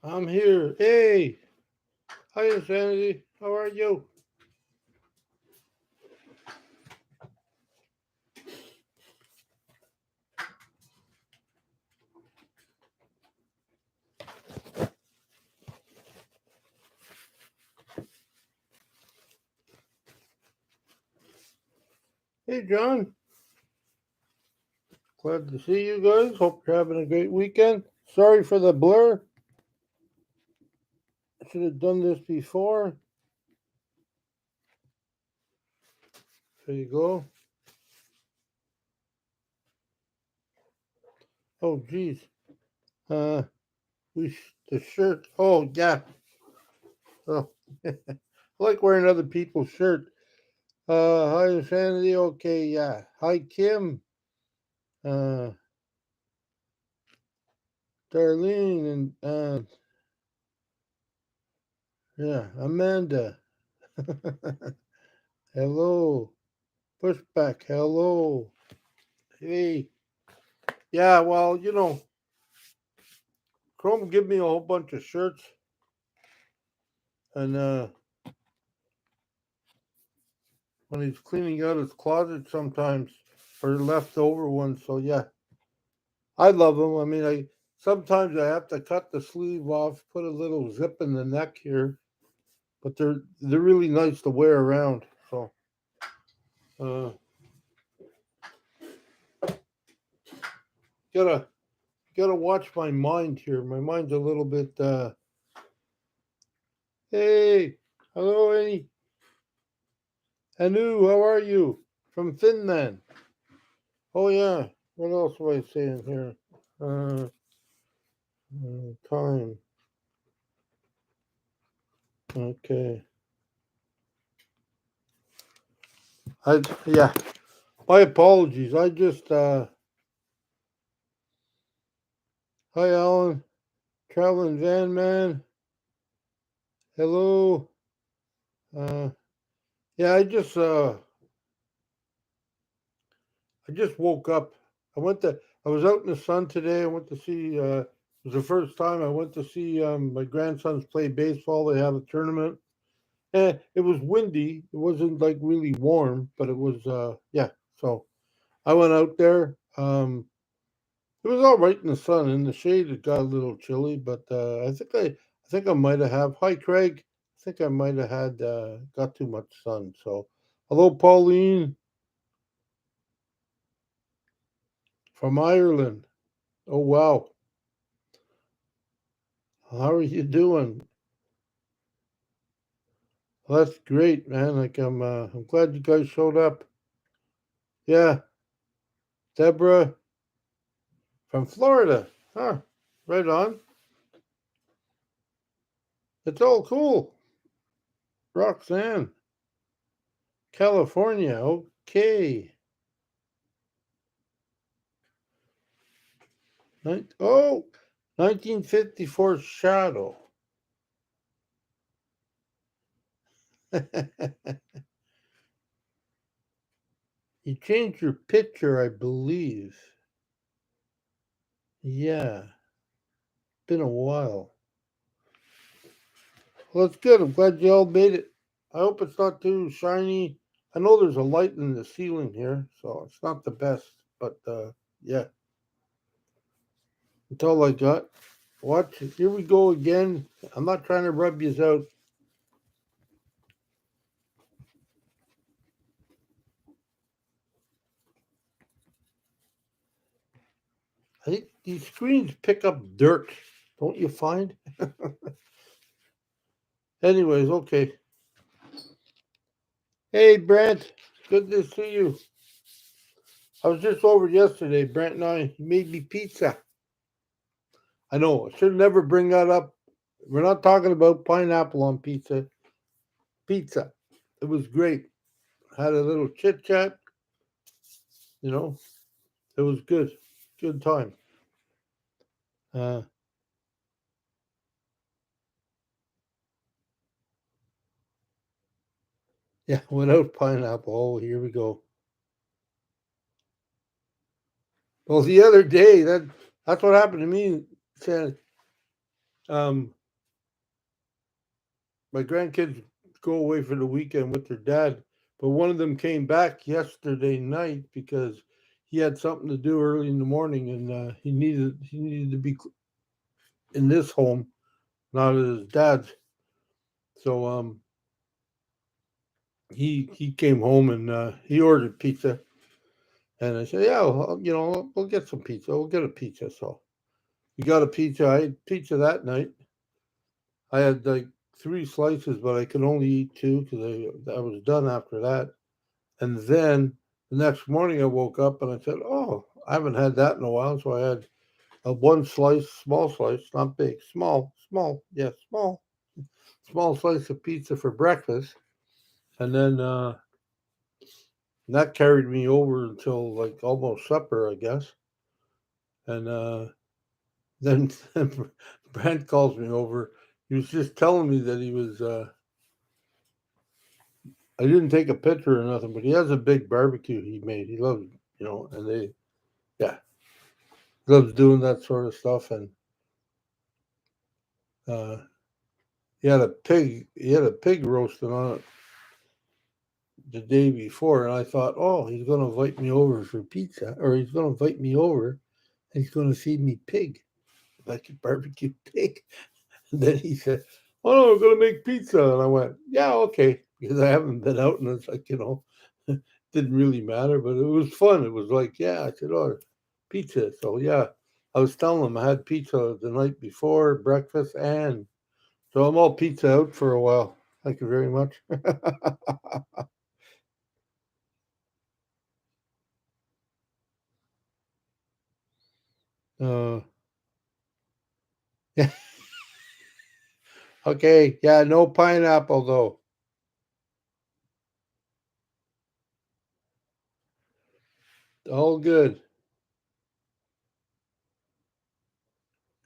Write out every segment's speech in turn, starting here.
I'm here. Hey, hi, Insanity. How are you? Hey, John. Glad to see you guys. Hope you're having a great weekend. Sorry for the blur. I should have done this before. There you go. Oh, geez. Uh, the shirt. Oh, yeah. Oh, I like wearing other people's shirt. Hi, Insanity. Okay, yeah. Hi, Kim. Uh, Darlene and yeah, Amanda. Hello. Pushback. Hello. Hey. Yeah, well, Chrome give me a whole bunch of shirts, and when he's cleaning out his closet sometimes, or leftover ones. So yeah, I love them. I mean, I sometimes I have to cut the sleeve off, put a little zip in the neck here, but they're really nice to wear around. So uh, gotta gotta watch my mind here. My mind's a little bit. Hey, hello, Annie. Anu, how are you? From Finland. Oh yeah. What else was I saying here? Uh, Time. Okay. Yeah. My apologies. I just Hi Alan. Traveling van man. Hello. Uh yeah, I just woke up. I was out in the sun today. I went to see it was the first time I went to see my grandsons play baseball. They had a tournament. It was windy. It wasn't like really warm, but it was yeah. So I went out there. It was all right in the sun. In the shade, it got a little chilly, but I think I might have. Hi, Craig. I think I might have had got too much sun. So, hello, Pauline from Ireland. Oh wow, how are you doing? Well, that's great, man. Like I'm glad you guys showed up. Yeah, Deborah from Florida. Huh? Right on. It's all cool. Roxanne, California. Okay. Oh, 1954 Shadow. You changed your picture, I believe. Yeah, been a while. Well, that's good. I'm glad you all made it. I hope it's not too shiny. I know there's a light in the ceiling here, so it's not the best. But yeah, that's all I got. Watch, here we go again. I'm not trying to rub yous out. I think these screens pick up dirt, don't you find? Anyways, okay. Hey, Brent. Good to see you. I was just over yesterday. Brent and I made me pizza. I know. I should never bring that up. We're not talking about pineapple on pizza. Pizza. It was great. Had a little chit chat. You know, it was good time. Uh, yeah, without pineapple. Oh, here we go. Well, the other day that's what happened to me. Said, um, my grandkids go away for the weekend with their dad, but one of them came back yesterday night because he had something to do early in the morning, and he needed to be in this home, not at his dad's. So he came home and he ordered pizza, and I said, yeah, well, we'll get some pizza. We'll get a pizza. So we got a pizza. I ate pizza that night. I had like three slices, but I could only eat two because I was done after that. And then the next morning I woke up and I said, oh, I haven't had that in a while. So I had a one slice, small slice, not big, small, yes, small slice of pizza for breakfast. And then that carried me over until like almost supper, I guess. And then Brent calls me over. He was just telling me that he was, I didn't take a picture or nothing, but he has a big barbecue he made. He loves, and yeah, loves doing that sort of stuff. And uh, he had a pig roasting on it the day before, and I thought, oh, he's going to invite me over for pizza, or he's going to invite me over, and he's going to feed me pig, like a barbecue pig. And then he said, oh no, we're going to make pizza, and I went, yeah, okay, because I haven't been out, and it's like didn't really matter, but it was fun. It was like, yeah, I said, oh, pizza. So yeah, I was telling him I had pizza the night before breakfast, and so I'm all pizza out for a while. Thank you very much. uh, yeah. Okay. Yeah. No pineapple though. All good.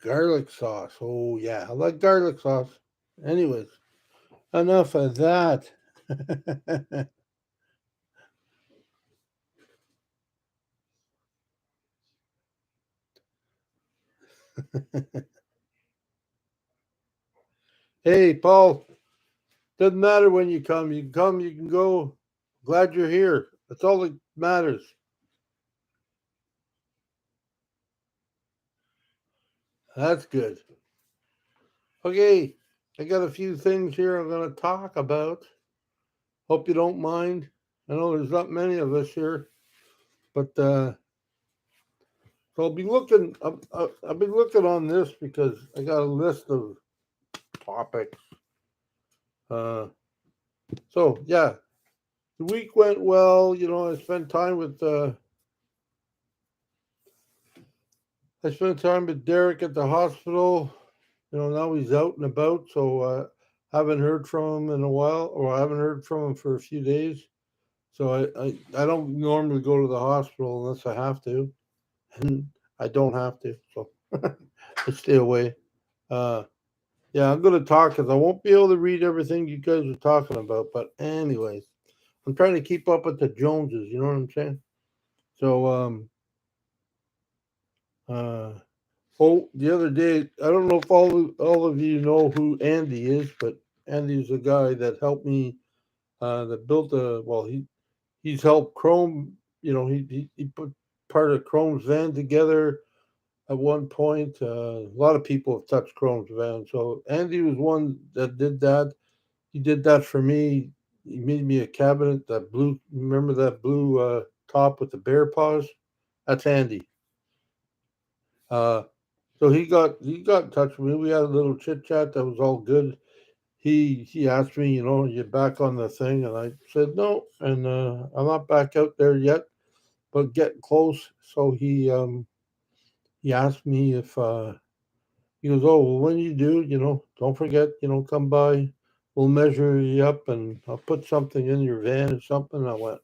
Garlic sauce. Oh yeah, I like garlic sauce. Anyways, enough of that. Hey, Paul. Doesn't matter when you come. You can come. You can go. Glad you're here. That's all that matters. That's good. Okay, I got a few things here I'm going to talk about. Hope you don't mind. I know there's not many of us here, but so I'll be looking. I'll be looking on this because I got a list of topics. Uh, so yeah, the week went well. I spent time with Derek at the hospital. Now he's out and about, so haven't heard from him in a while, or I haven't heard from him for a few days. So I don't normally go to the hospital unless I have to, and I don't have to, so I stay away. Uh, yeah, I'm going to talk because I won't be able to read everything you guys are talking about. But anyways, I'm trying to keep up with the Joneses. You know what I'm saying? So uh, the other day, I don't know if all of you know who Andy is, but Andy's a guy that helped me. That built a well, he's helped Chrome. He put part of Chrome's van together at one point. A lot of people have touched Chrome's van, so Andy was one that did that. He did that for me. He made me a cabinet that blue. Remember that blue top with the bear paws? That's Andy. Uh, so he got in touch with me. We had a little chit chat that was all good. He asked me, you back on the thing, and I said no, and I'm not back out there yet, but getting close. So he asked me if he goes, oh well, when you do, don't forget, come by. We'll measure you up, and I'll put something in your van or something. I went,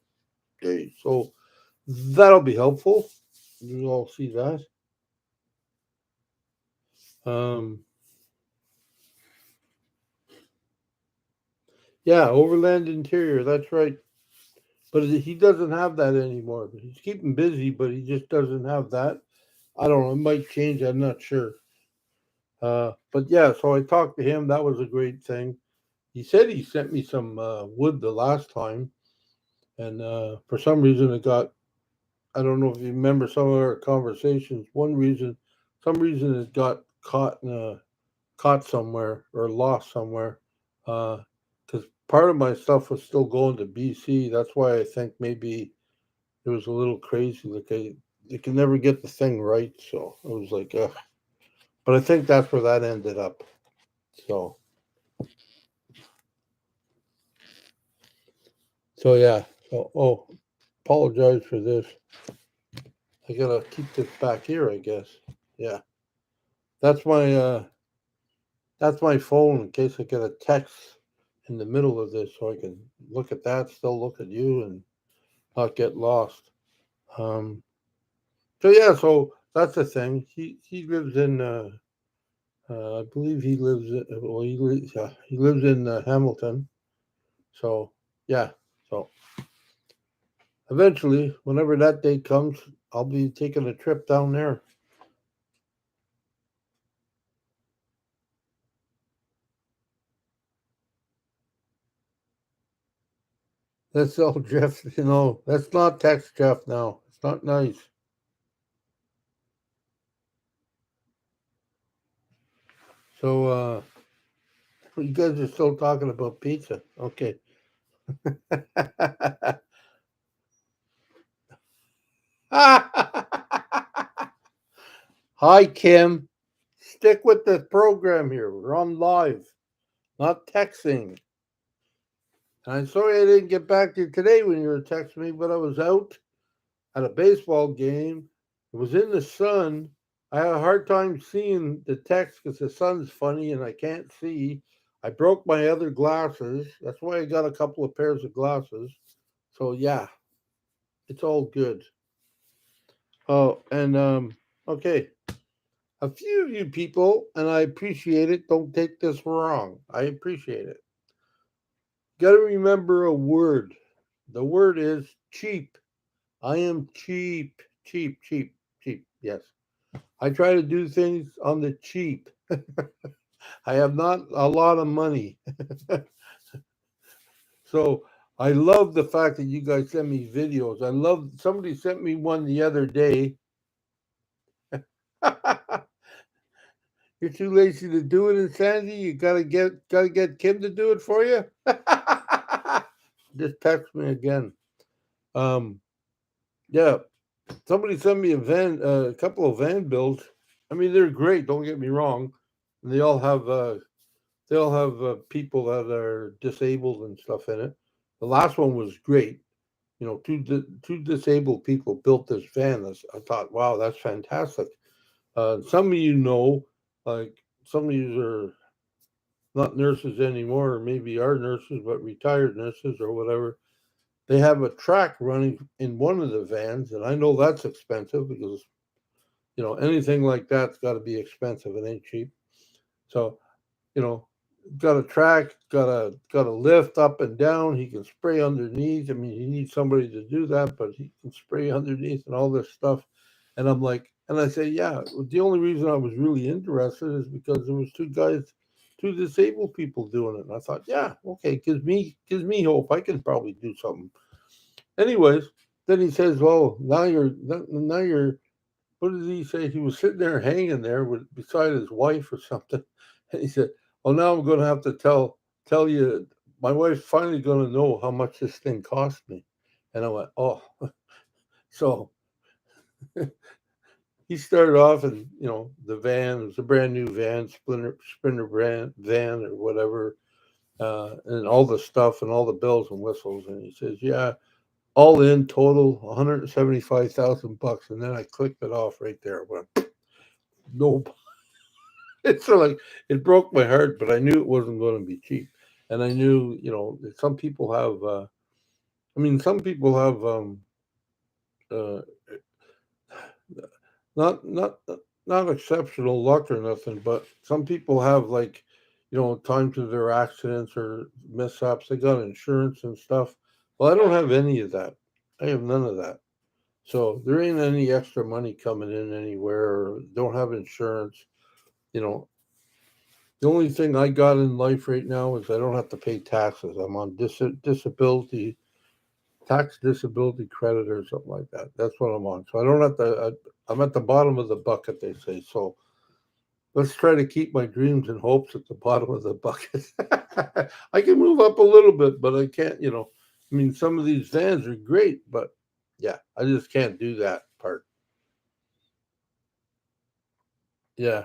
okay. So That'll be helpful. You all see that. Um, yeah, Overland Interior. That's right. But he doesn't have that anymore. He's keeping busy, but he just doesn't have that. I don't know. It might change. I'm not sure. But yeah, so I talked to him. That was a great thing. He said he sent me some wood the last time, and for some reason it got. I don't know if you remember some of our conversations. Some reason it got caught somewhere or lost somewhere. Because part of my stuff was still going to BC. That's why I think maybe it was a little crazy. Like they can never get the thing right. So it was like, but I think that's where that ended up. So, so yeah. So, apologize for this. I gotta keep this back here, I guess. Yeah. That's my, uh, that's my phone in case I get a text in the middle of this so I can look at that, still look at you and not get lost. Um, so yeah, so that's the thing. He lives in, I believe he lives, he lives in Hamilton. So yeah, so eventually, whenever that day comes, I'll be taking a trip down there. That's all, Jeff. That's not text Jeff now. It's not nice. So, you guys are still talking about pizza. Okay. Hi, Kim. Stick with the program here. We're on live, not texting. And I'm sorry I didn't get back to you today when you were texting me, but I was out at a baseball game. It was in the sun. I had a hard time seeing the text because the sun's funny and I can't see. I broke my other glasses. That's why I got a couple of pairs of glasses. So yeah, it's all good. Oh, and okay. A few of you people, and I appreciate it, don't take this wrong. I appreciate it. Got to remember a word. The word is cheap. I am cheap, cheap, cheap, cheap. Yes. I try to do things on the cheap. I have not a lot of money. So I love the fact that you guys send me videos. I love somebody sent me one the other day. You're too lazy to do it, Insanity. You gotta get Kim to do it for you. Just text me again. Um, yeah, somebody sent me a couple of van builds. I mean, they're great. Don't get me wrong. And they all have people that are disabled and stuff in it. The last one was great. Two disabled people built this van. I thought, wow, that's fantastic. Some of like some of you are not nurses anymore, or maybe are nurses but retired nurses or whatever. They have a track running in one of the vans, and I know that's expensive because anything like that's got to be expensive. It ain't cheap. So you know, got a track, got a lift up and down. He can spray underneath. I mean, he needs somebody to do that, but he can spray underneath and all this stuff. And I'm like, and I say, yeah. The only reason I was really interested is because there was two disabled people doing it. And I thought, yeah, okay, gives me hope. I can probably do something. Anyways, then he says, well, now you're. What did he say? He was sitting there hanging there beside his wife or something. And he said, "Oh, now I'm going to have to tell you. My wife's finally going to know how much this thing cost me." And I went, "Oh." So he started off, and the van was a brand new van, Sprinter van or whatever, and all the stuff and all the bells and whistles. And he says, "Yeah, all in total, $175,000." And then I clicked it off right there. I went, no. It's like it broke my heart, but I knew it wasn't going to be cheap, and I knew that some people have. I mean, some people have uh, not not not exceptional luck or nothing, but some people have like, times of their accidents or mishaps. They got insurance and stuff. Well, I don't have any of that. I have none of that. So there ain't any extra money coming in anywhere, or don't have insurance. You know, the only thing I got in life right now is I don't have to pay taxes. I'm on disability tax disability credit or something like that. That's what I'm on. So I don't have to. I'm at the bottom of the bucket, they say. So let's try to keep my dreams and hopes at the bottom of the bucket. I can move up a little bit, but I can't. I mean, some of these vans are great, but yeah, I just can't do that part. Yeah,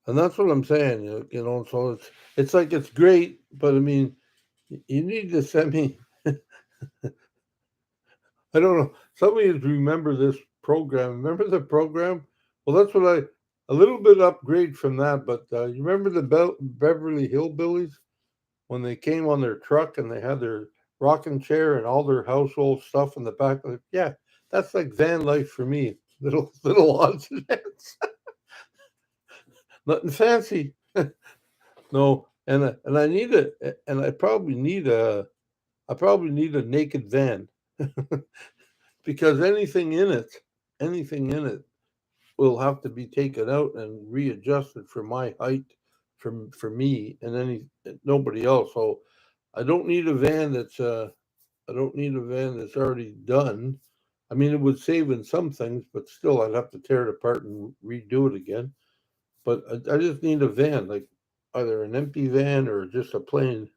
and that's what I'm saying. So it's like it's great, but I mean, you need to send me. I don't know. Somebody remember this program. Remember the program? Well, that's what a little bit upgrade from that. But you remember the Beverly Hillbillies when they came on their truck and they had their rocking chair and all their household stuff in the back of it? Yeah, that's like van life for me. Little odds and ends. Nothing fancy. No, and I need and I probably need a naked van because anything in it will have to be taken out and readjusted for my height, for me and nobody else. So I don't need a van I don't need a van that's already done. I mean, it would save in some things, but still, I'd have to tear it apart and redo it again. But I just need a van, like either an empty van or just a plain,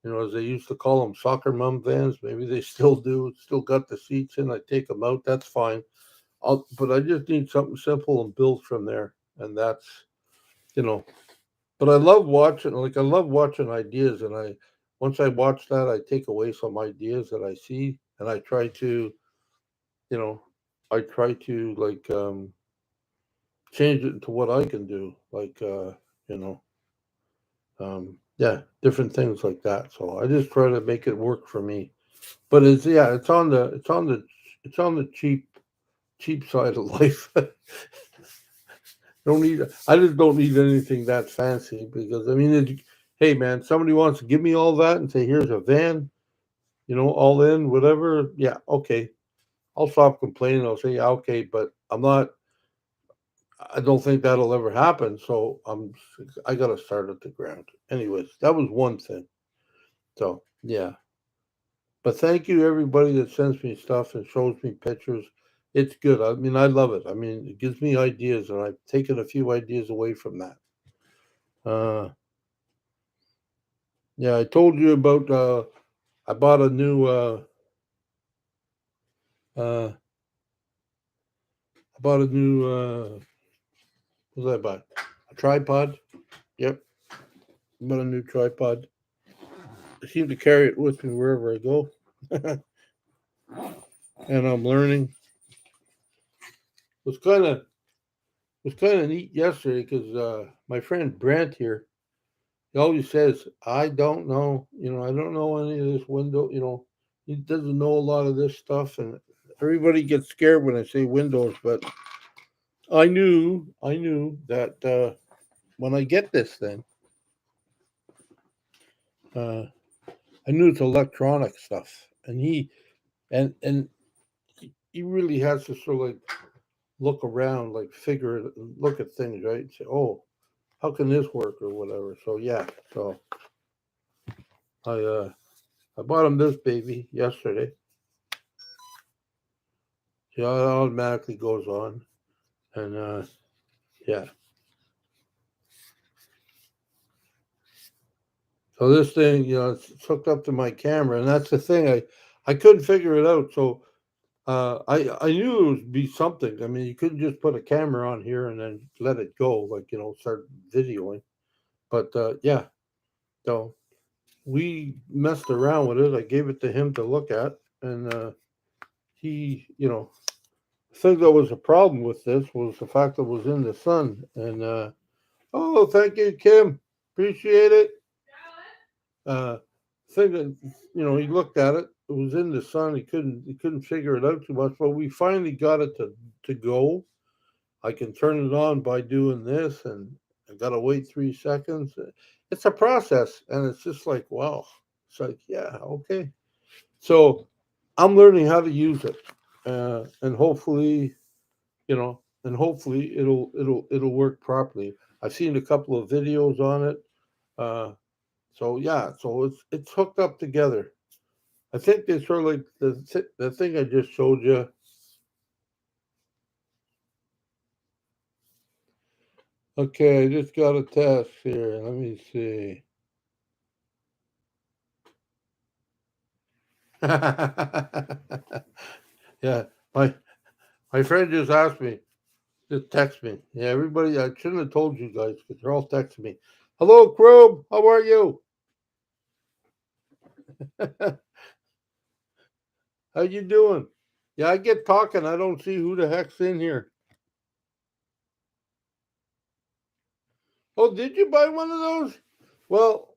as they used to call them, soccer mom vans. Maybe they still do. Still got the seats in. I take them out. That's fine. But I just need something simple and build from there. And that's, you know, but I love watching ideas. And once I watch that, I take away some ideas that I see and you know, I try to change it into what I can do. You know, yeah, different things like that. So I just try to make it work for me. But it's on the cheap side of life. Don't need. I just don't need anything that fancy because I mean, hey man, somebody wants to give me all that and say, here's a van, all in, whatever. Yeah, okay. I'll stop complaining. I'll say, yeah, okay, but I'm not. I don't think that'll ever happen. So I got to start at the ground. Anyways, that was one thing. So yeah, but thank you everybody that sends me stuff and shows me pictures. It's good. I mean, I love it. I mean, it gives me ideas, and I've taken a few ideas away from that. Uh, yeah, I told you about. I bought a new. Uh, I bought a new. What did I buy? A tripod. Yep, I bought a new tripod. I seem to carry it with me wherever I go, and I'm learning. It was kind of neat yesterday because my friend Brent here, he always says, "I don't know. I don't know any of this window. He doesn't know a lot of this stuff." And everybody gets scared when I say windows, but I knew that when I get this thing, uh, I knew it's electronic stuff, and he really has to sort of like look around, like look at things, right? Say, oh, how can this work or whatever? So yeah, so I uh, I bought him this baby yesterday. Yeah, it automatically goes on, and yeah. So this thing, it's hooked up to my camera, and that's the thing. I couldn't figure it out. So I knew it would be something. I mean, you couldn't just put a camera on here and then let it go, like start videoing. But yeah, so we messed around with it. I gave it to him to look at, and he, the thing that was a problem with this was the fact that it was in the sun. And oh, thank you, Kim, appreciate it. Uh, thing that he looked at it. was in the sun. He couldn't figure it out too much, but we finally got it to go. I can turn it on by doing this, and I gotta wait 3 seconds. It's a process, and it's just like wow. It's like yeah, okay. So I'm learning how to use it, and hopefully, and hopefully it'll work properly. I've seen a couple of videos on it. Uh, so yeah, so it's hooked up together. I think they sort of like the thing I just showed you. Okay, I just got a test here. Let me see. Yeah, my my friend just asked me, just text me. Yeah, everybody, I shouldn't have told you guys because they're all texting me. Hello, Chrome. How are you? How you doing? Yeah, I get talking. I don't see who the heck's in here. Oh, did you buy one of those? Well,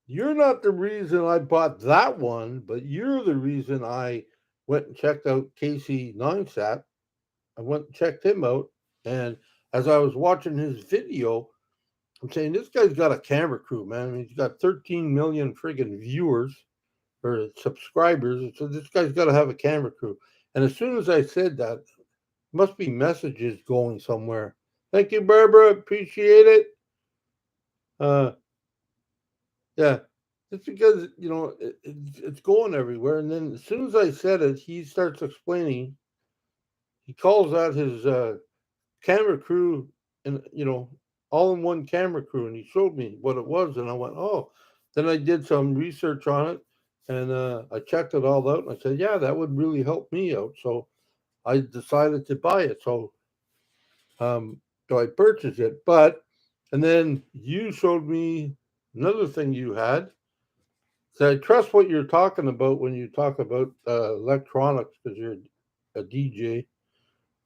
you're not the reason I bought that one, but you're the reason I went and checked out Casey Neistat. I went and checked him out, and as I was watching his video, I'm saying this guy's got a camera crew, man. I mean, he's got 13 million friggin' viewers or subscribers, so this guy's got to have a camera crew. And as soon as I said that, must be messages going somewhere. Thank you, Barbara. Appreciate it. Uh, yeah, it's because it's going everywhere. And then as soon as I said it, he starts explaining. He calls out his camera crew, and all in one camera crew, and he showed me what it was, and I went, oh. Then I did some research on it, and I checked it all out, and I said, yeah, that would really help me out. So I decided to buy it. Um, so I purchased it, and then you showed me another thing you had. So I trust what you're talking about when you talk about electronics because you're a DJ.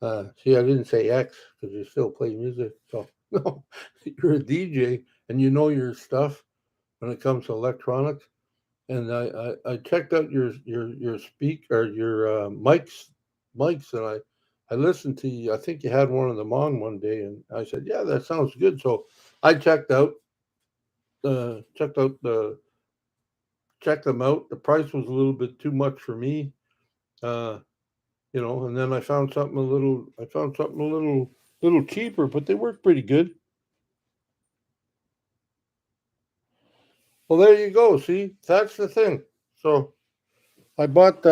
See, I didn't say X because you still play music. So no, you're a DJ and you know your stuff when it comes to electronics. And I checked out your speak or your mics, and I listened to you. I think you had one of them on one day, and I said, yeah, that sounds good. So I checked out checked them out. The price was a little bit too much for me. Uh, and then I found something a little cheaper, but they work pretty good. Well, there you go. See, that's the thing. So I bought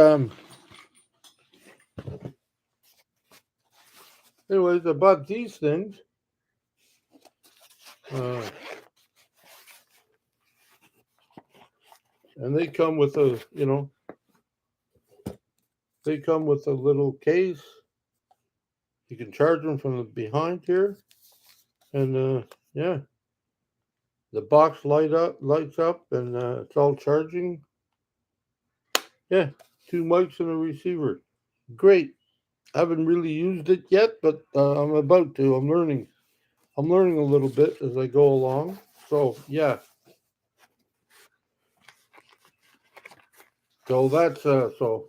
anyways, I bought these things. Uh, and they come with a little case. You can charge them from the behind here, and yeah, the box lights up, and it's all charging. Yeah, two mics and a receiver. Great. I haven't really used it yet, but I'm about to. I'm learning. I'm learning a little bit as I go along. So yeah. So that's so.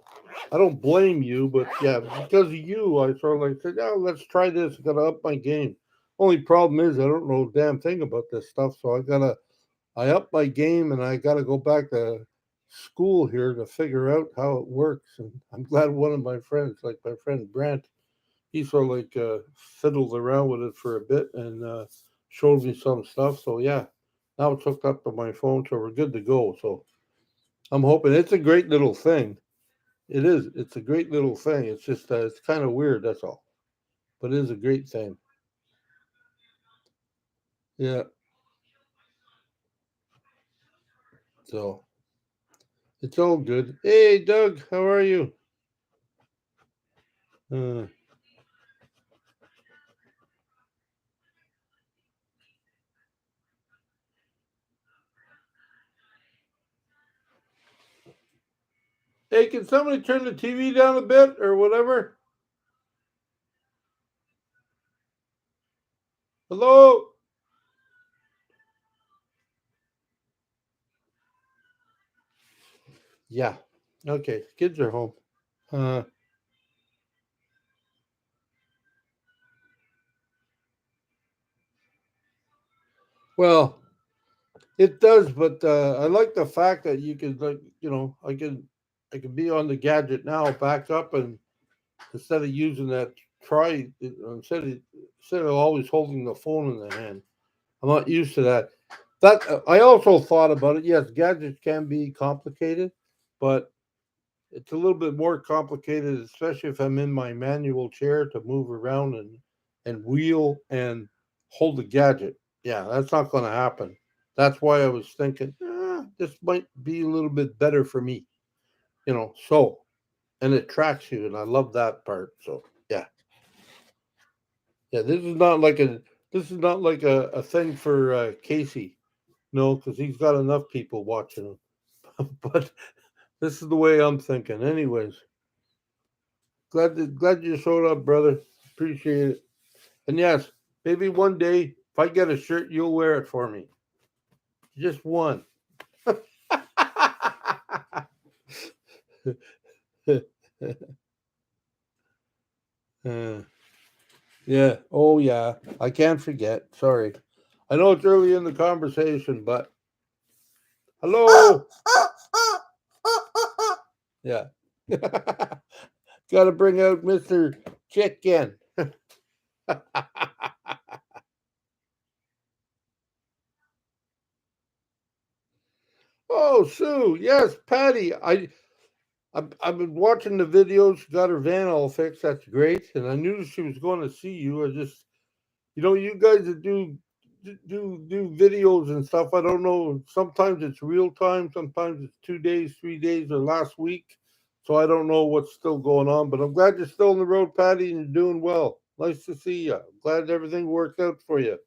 I don't blame you, but yeah, because of you, I sort of like said, "Yeah, let's try this. I gotta up my game." Only problem is I don't know a damn thing about this stuff, so I up my game, and I gotta go back to school here to figure out how it works. And I'm glad one of my friends, like my friend Brant, he sort of like fiddled around with it for a bit and showed me some stuff. So yeah, now it's hooked up to my phone, so we're good to go. So I'm hoping it's a great little thing. It is. It's a great little thing. It's just it's kind of weird. That's all, but it is a great thing. Yeah. So it's all good. Hey, Doug, how are you? Uh, hey, can somebody turn the TV down a bit or whatever? Hello. Yeah. Okay, kids are home. Uh, well, it does, but I like the fact that you can, like, I can be on the gadget now, back up, and instead of using that try, instead of always holding the phone in the hand. I'm not used to that. That I also thought about it. Yes, gadgets can be complicated, but it's a little bit more complicated, especially if I'm in my manual chair to move around and wheel and hold the gadget. Yeah, that's not going to happen. That's why I was thinking this might be a little bit better for me. So and it tracks you, and I love that part. So yeah, yeah. This is not like a thing for Casey. No, because he's got enough people watching him. But this is the way I'm thinking. Anyways, glad you showed up, brother. Appreciate it. And yes, maybe one day if I get a shirt, you'll wear it for me. Just one. Uh, yeah. Oh yeah. I can't forget. Sorry. I know it's early in the conversation, but hello. Yeah. Got to bring out Mr. Chicken. Oh, Sue. Yes, Patty. I've been watching the videos. She got her van all fixed. That's great. And I knew she was going to see you. I just, you guys that do videos and stuff. I don't know. Sometimes it's real time. Sometimes it's 2 days, 3 days, or last week. So I don't know what's still going on. But I'm glad you're still on the road, Patty, and you're doing well. Nice to see you. Glad everything worked out for you.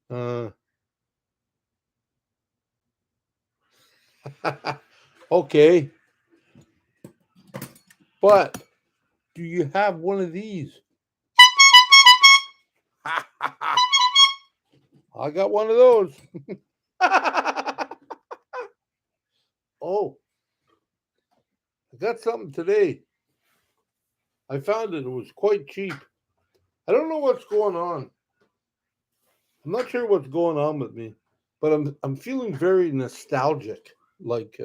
Uh, okay, but do you have one of these? I got one of those. Oh, I got something today. I found it. It was quite cheap. I don't know what's going on. I'm not sure what's going on with me, but I'm feeling very nostalgic. Like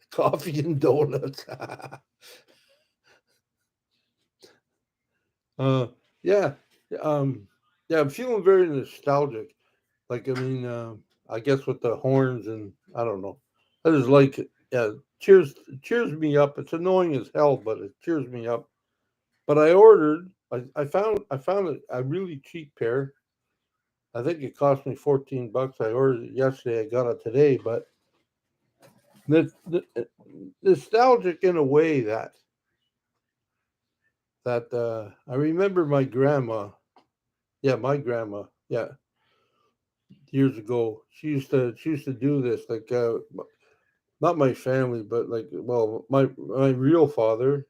coffee and donuts. uh, yeah, um, yeah. I'm feeling very nostalgic. Like, I mean, I guess with the horns, and I don't know. I just like it. Yeah, cheers me up. It's annoying as hell, but it cheers me up. But I ordered. I found a really cheap pair. I think it cost me $14. I ordered it yesterday. I got it today. But nostalgic in a way that I remember my grandma. Yeah, my grandma. Yeah, years ago, she used to do this. Like, not my family, but like, well, my real father.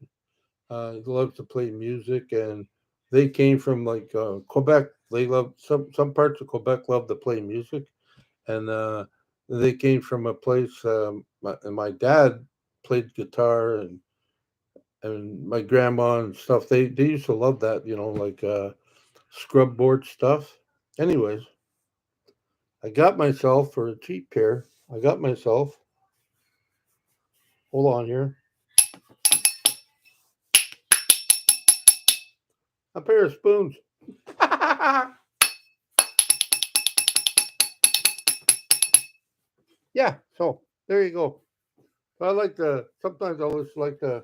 He loves to play music, and they came from like Quebec. They love some parts of Quebec love to play music, and they came from a place. And my dad played guitar, and my grandma and stuff. They used to love that, like scrub board stuff. Anyways, I got myself for a cheap pair. I got myself. Hold on here. A pair of spoons. Yeah. So there you go. I like to. Sometimes I just like to.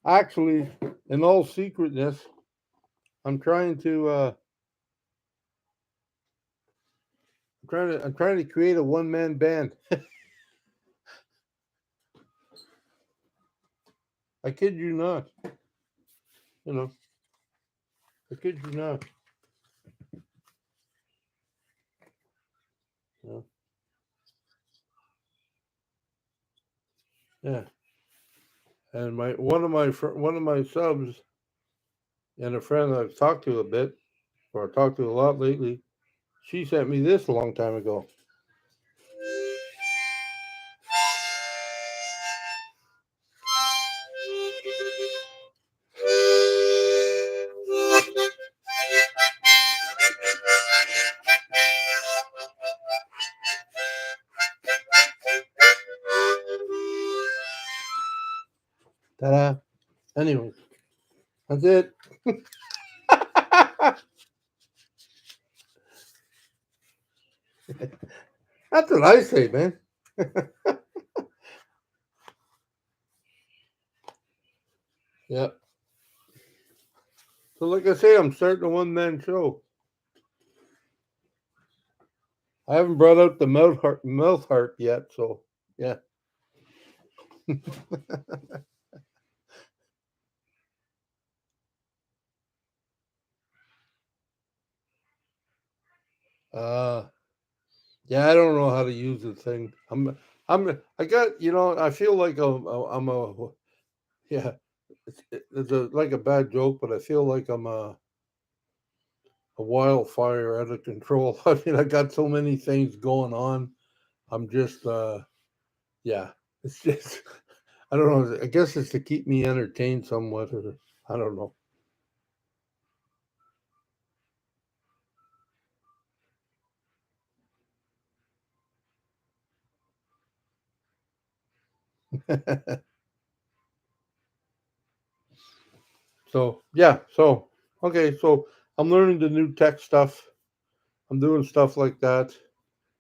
Actually, in all secretness, I'm trying to. I'm trying to create a one man band. I kid you not. You know. I kid you not. You know? Yeah. And one of my subs and a friend I've talked to a bit. who I talked to a lot lately, she sent me this a long time ago. Ta-da! Anyways, that's it. That's what I say, man. Yeah. So, like I say, I'm starting a one-man show. I haven't brought out the mouth heart yet, so yeah. Uh yeah, I don't know how to use the thing. I got, I feel like I'm a, yeah, it's like a bad joke, but I feel like I'm a wildfire out of control. I mean, I got so many things going on. I'm just, yeah, it's just, I don't know. I guess it's to keep me entertained somewhat, or I don't know. So yeah, so okay, so I'm learning the new tech stuff. I'm doing stuff like that,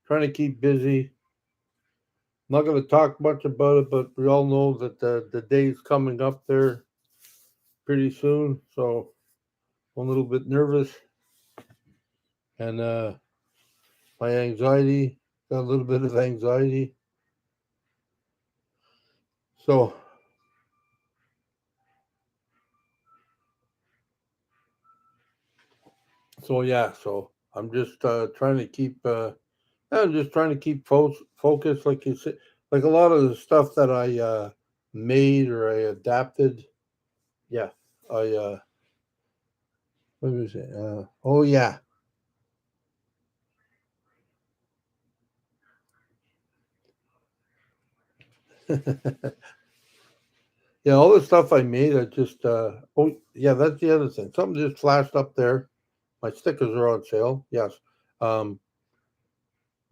trying to keep busy. I'm not going to talk much about it, but we all know that the day's coming up there pretty soon. So I'm a little bit nervous, and my anxiety, got a little bit of anxiety. So yeah, so I'm just trying to keep. I'm just trying to keep focused, like you said. Like a lot of the stuff that I made or I adapted. Yeah, I what was it? Oh yeah. Yeah, all the stuff I made, I just oh yeah, that's the other thing. Something just flashed up there. My stickers are on sale. Yes. Um,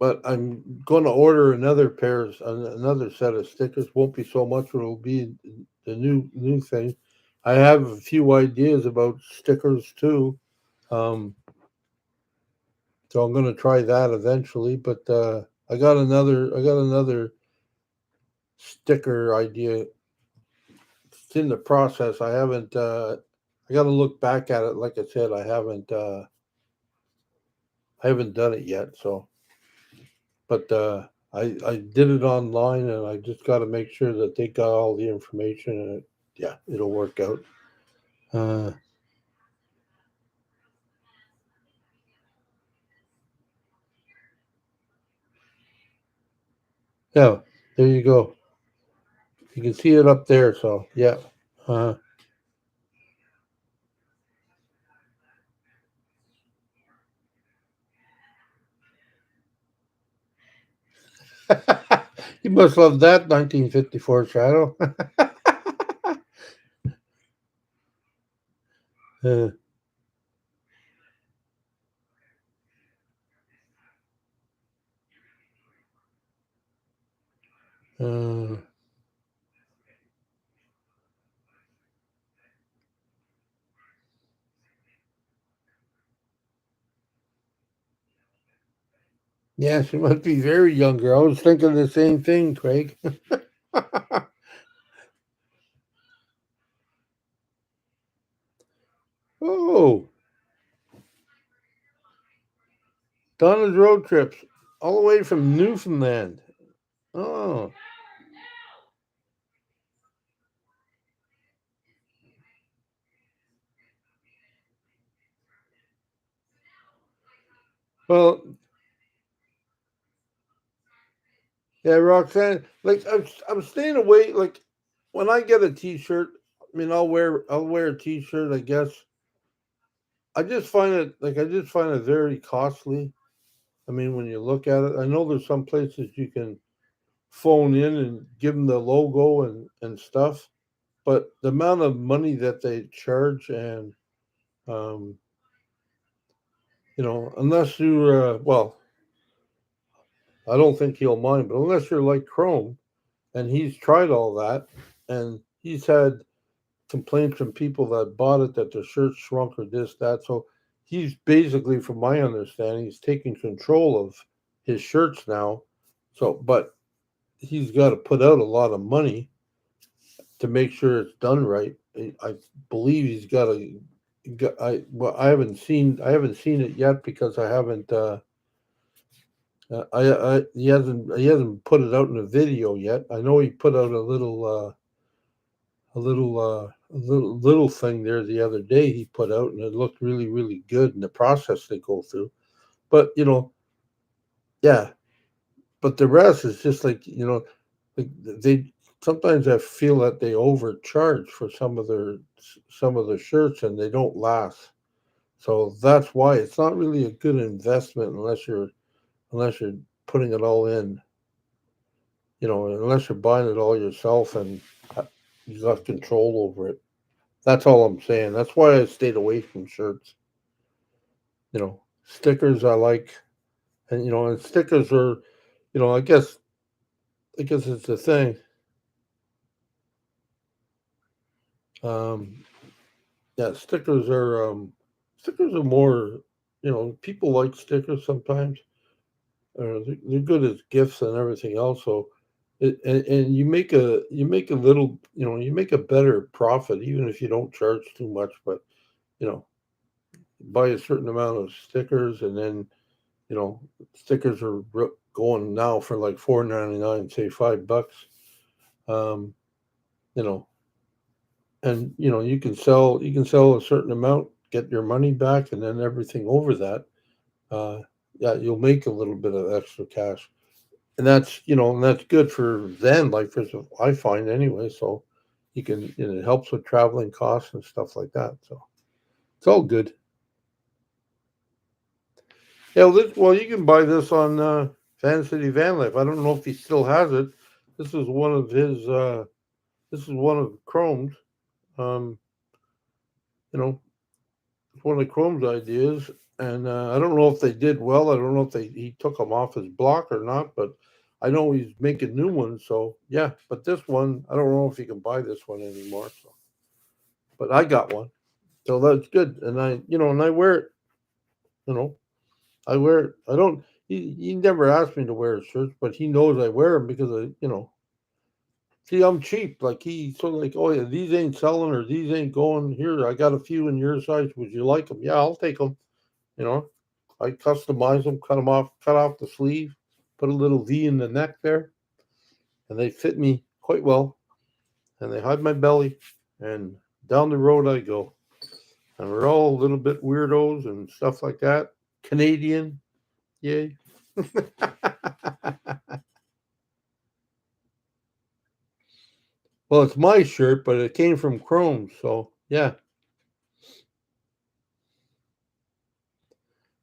but I'm going to order another set of stickers. Won't be so much, but it'll be the new thing. I have a few ideas about stickers too. Um, so I'm going to try that eventually, but I got another sticker idea. It's in the process. I got to look back at it. Like I said, I haven't done it yet. So, but I did it online, and I just got to make sure that they got all the information, and yeah, it'll work out. Uh, yeah, there you go. You can see it up there. So yeah. Uh, you must love that 1954 shadow. uh, uh, yeah, she must be very younger. I was thinking the same thing, Craig. Oh, Donna's road trips all the way from Newfoundland. Oh, well, yeah, Roxanne. Like I'm staying away. Like when I get a T-shirt, I mean, I'll wear a T-shirt. I guess I just find it very costly. I mean, when you look at it, I know there's some places you can phone in and give them the logo and stuff, but the amount of money that they charge and um, unless you well, I don't think he'll mind, but unless you're like Chrome and he's tried all that and he's had complaints from people that bought it that the shirt shrunk or this, that. So he's basically, from my understanding, he's taking control of his shirts now. So, but he's got to put out a lot of money to make sure it's done right. I believe he's got to. I haven't seen it yet because I haven't. He hasn't put it out in a video yet. I know he put out a little thing there the other day he put out, and it looked really really good in the process they go through. But yeah. But the rest is just like they sometimes I feel that they overcharge for some of the shirts and they don't last. So that's why it's not really a good investment unless you're putting it all in. Unless you're buying it all yourself and uh, you got control over it. That's all I'm saying. That's why I stayed away from shirts. Stickers I like, and stickers are, I guess it's a thing. Um, yeah, stickers are more, people like stickers sometimes. They're good as gifts and everything else. So, and you make a better profit even if you don't charge too much. But you know, buy a certain amount of stickers, and then you know, stickers are going now for like $4.99, say $5. Um, you know, and you can sell a certain amount, get your money back, and then everything over that, uh, yeah, you'll make a little bit of extra cash, and that's good for then, like for I find anyway. So it helps with traveling costs and stuff like that. So it's all good. Yeah, well, you can buy this on Fan City Van Life. I don't know if he still has it. This is one of his. This is one of Chrome's. Um, you know, it's one of Chrome's ideas, and I don't know if they did well. I don't know if he took them off his block or not, but I know he's making new ones. So yeah, but this one, I don't know if you can buy this one anymore. So, but I got one, so that's good. And I wear it. You know, I wear it. I don't. He never asked me to wear shirts, but he knows I wear them because see, I'm cheap. Like he sort of like, oh yeah, these ain't selling or these ain't going here. I got a few in your size. Would you like them? Yeah, I'll take them. You know, I customize them, cut off the sleeve, put a little V in the neck there, and they fit me quite well. And they hide my belly, and down the road I go. And we're all a little bit weirdos and stuff like that. Canadian, yay. Well, it's my shirt, but it came from Chrome, so yeah.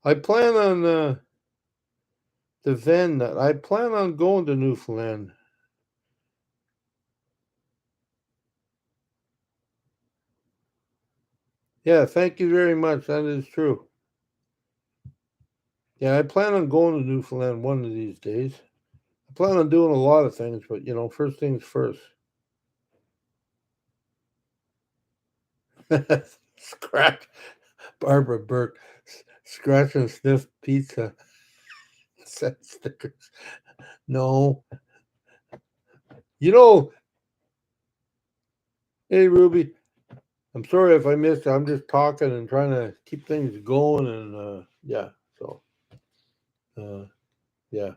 I plan on the van. I plan on going to Newfoundland. Yeah, thank you very much. That is true. Yeah, I plan on going to Newfoundland one of these days. I plan on doing a lot of things, but first things first. Scratch, Barbara Burke, scratch and sniff pizza set stickers. No, you know, hey Ruby, I'm sorry if I missed you. I'm just talking and trying to keep things going, and yeah, so uh, yeah,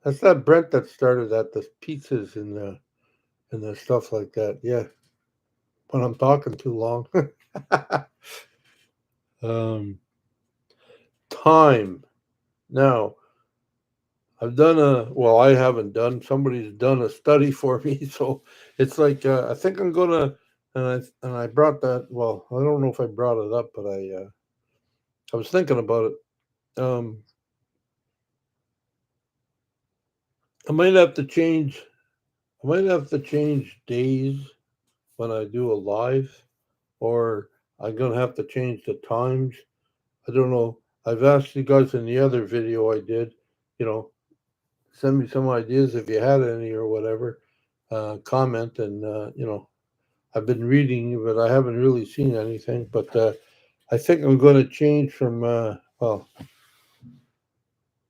that's not Brent that started that. The pizzas and the stuff like that. Yeah, when I'm talking too long. um, Time now. Well, I haven't done, somebody's done a study for me. So it's like, I think I'm going to and I brought that. Well, I don't know if I brought it up, but I was thinking about it. I might have to change. I might have to change days when I do a live, or I'm gonna have to change the times. I don't know. I've asked you guys in the other video I did, you know, send me some ideas if you had any or whatever. Comment and I've been reading, but I haven't really seen anything. But I think I'm going to change from I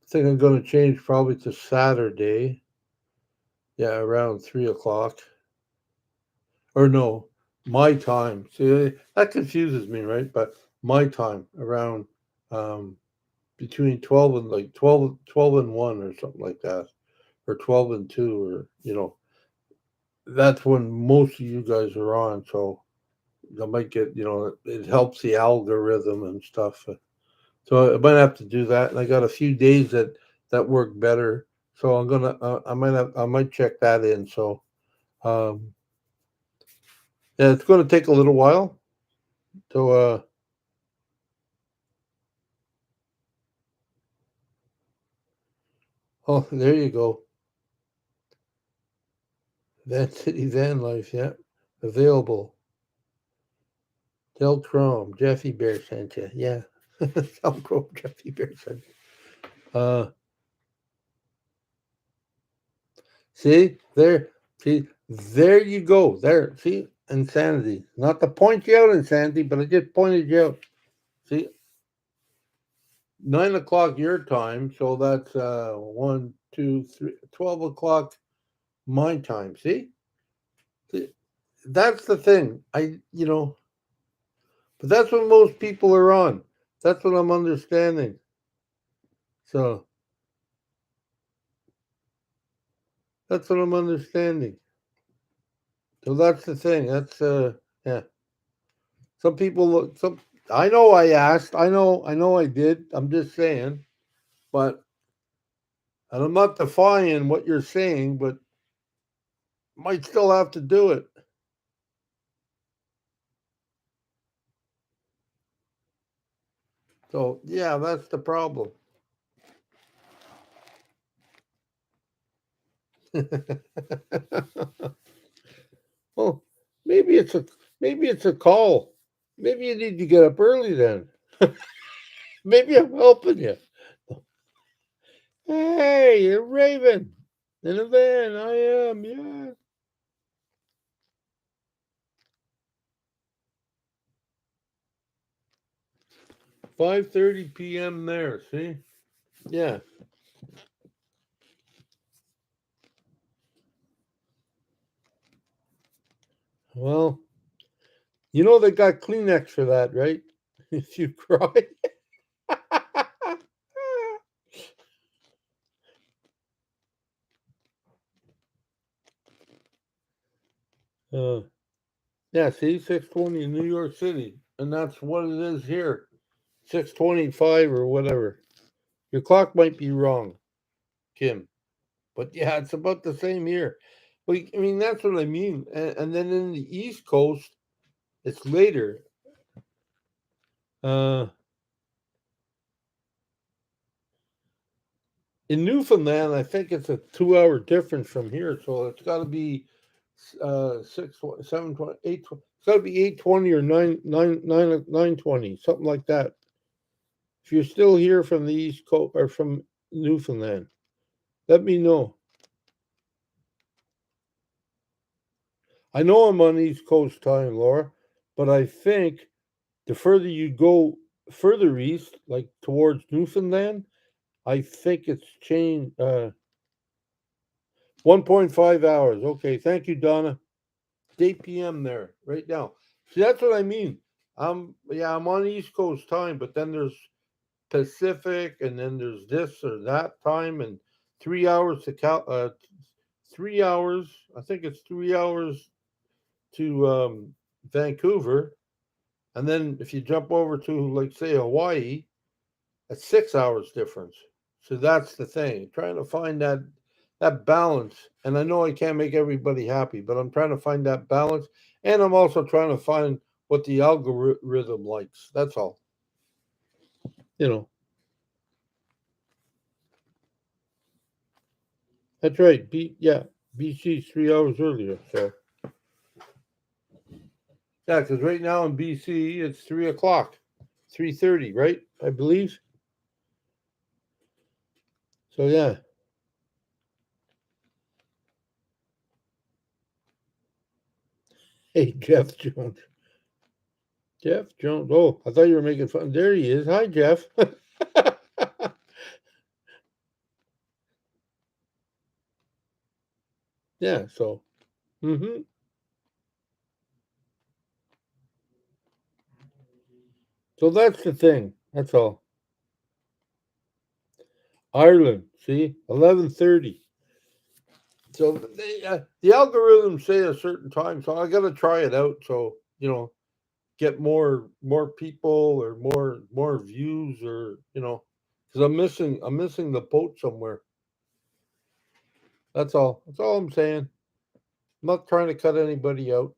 think I'm going to change probably to Saturday. Yeah, around 3 o'clock. Or no, my time. See, that confuses me, right? But my time around um, between 12 and like 12 and 1 or something like that, or 12 and 2, or that's when most of you guys are on. So I might get, it helps the algorithm and stuff. So I might have to do that. And I got a few days that work better. So I'm gonna, I might check that in. So um, yeah, it's going to take a little while. So oh, there you go. Van City Van Life, yeah, available. Del Chrome, Jeffy Bear sent you. Yeah, Del Chrome, Jeffy Bear sent you. See there, see there you go. There, see insanity. Not to point you out insanity, but I just pointed you out. See, 9 o'clock your time, so that's 1, 2, 3, 12 o'clock my time. See, that's the thing. But that's what most people are on. That's what I'm understanding. So that's what I'm understanding. So that's the thing. That's yeah. Some people look some I know I asked. I know I did. I'm just saying. But and I'm not defying what you're saying, but might still have to do it. So yeah, that's the problem. Well, maybe it's a maybe it's a call. Maybe you need to get up early then. Maybe I'm helping you. Hey, you're Raven. In a van, I am, yeah. 5:30 p.m. there, see? Yeah. Well, they got Kleenex for that, right? If you cry. uh, yeah, see, 6:20 in New York City. And that's what it is here. 6:25 or whatever. Your clock might be wrong, Kim. But yeah, it's about the same here. But I mean, that's what I mean. And then in the East Coast, it's later. Uh, in Newfoundland, I think it's a 2 hour difference from here. So it's got to be 6, 7, 20, 8. It's got to be 8:20 or 9:20, something like that. If you're still here from the East Coast or from Newfoundland, let me know. I know I'm on East Coast time, Laura, but I think the further you go further east, like towards Newfoundland, I think it's changed 1.5 hours. Okay, thank you, Donna. It's 8 p.m. there right now. See, that's what I mean. I'm on East Coast time, but then there's Pacific, and then there's this or that time, and 3 hours to 3 hours. I think it's 3 hours to Vancouver, and then if you jump over to like say Hawaii, that's 6 hours difference. So that's the thing. Trying to find that balance. And I know I can't make everybody happy, but I'm trying to find that balance. And I'm also trying to find what the algorithm likes. That's all. You know. That's right. BC's 3 hours earlier. So yeah, because right now in BC it's 3 o'clock, 3:30, right? I believe. So yeah. Hey, Jeff Jones. Jeff Jones. Oh, I thought you were making fun. There he is. Hi, Jeff. Yeah. So. Mm-hmm. So that's the thing. That's all. Ireland. See, 11:30. So the algorithms say a certain time, so I got to try it out. So get more people or more views, or because I'm missing the boat somewhere. That's all. That's all I'm saying. I'm not trying to cut anybody out.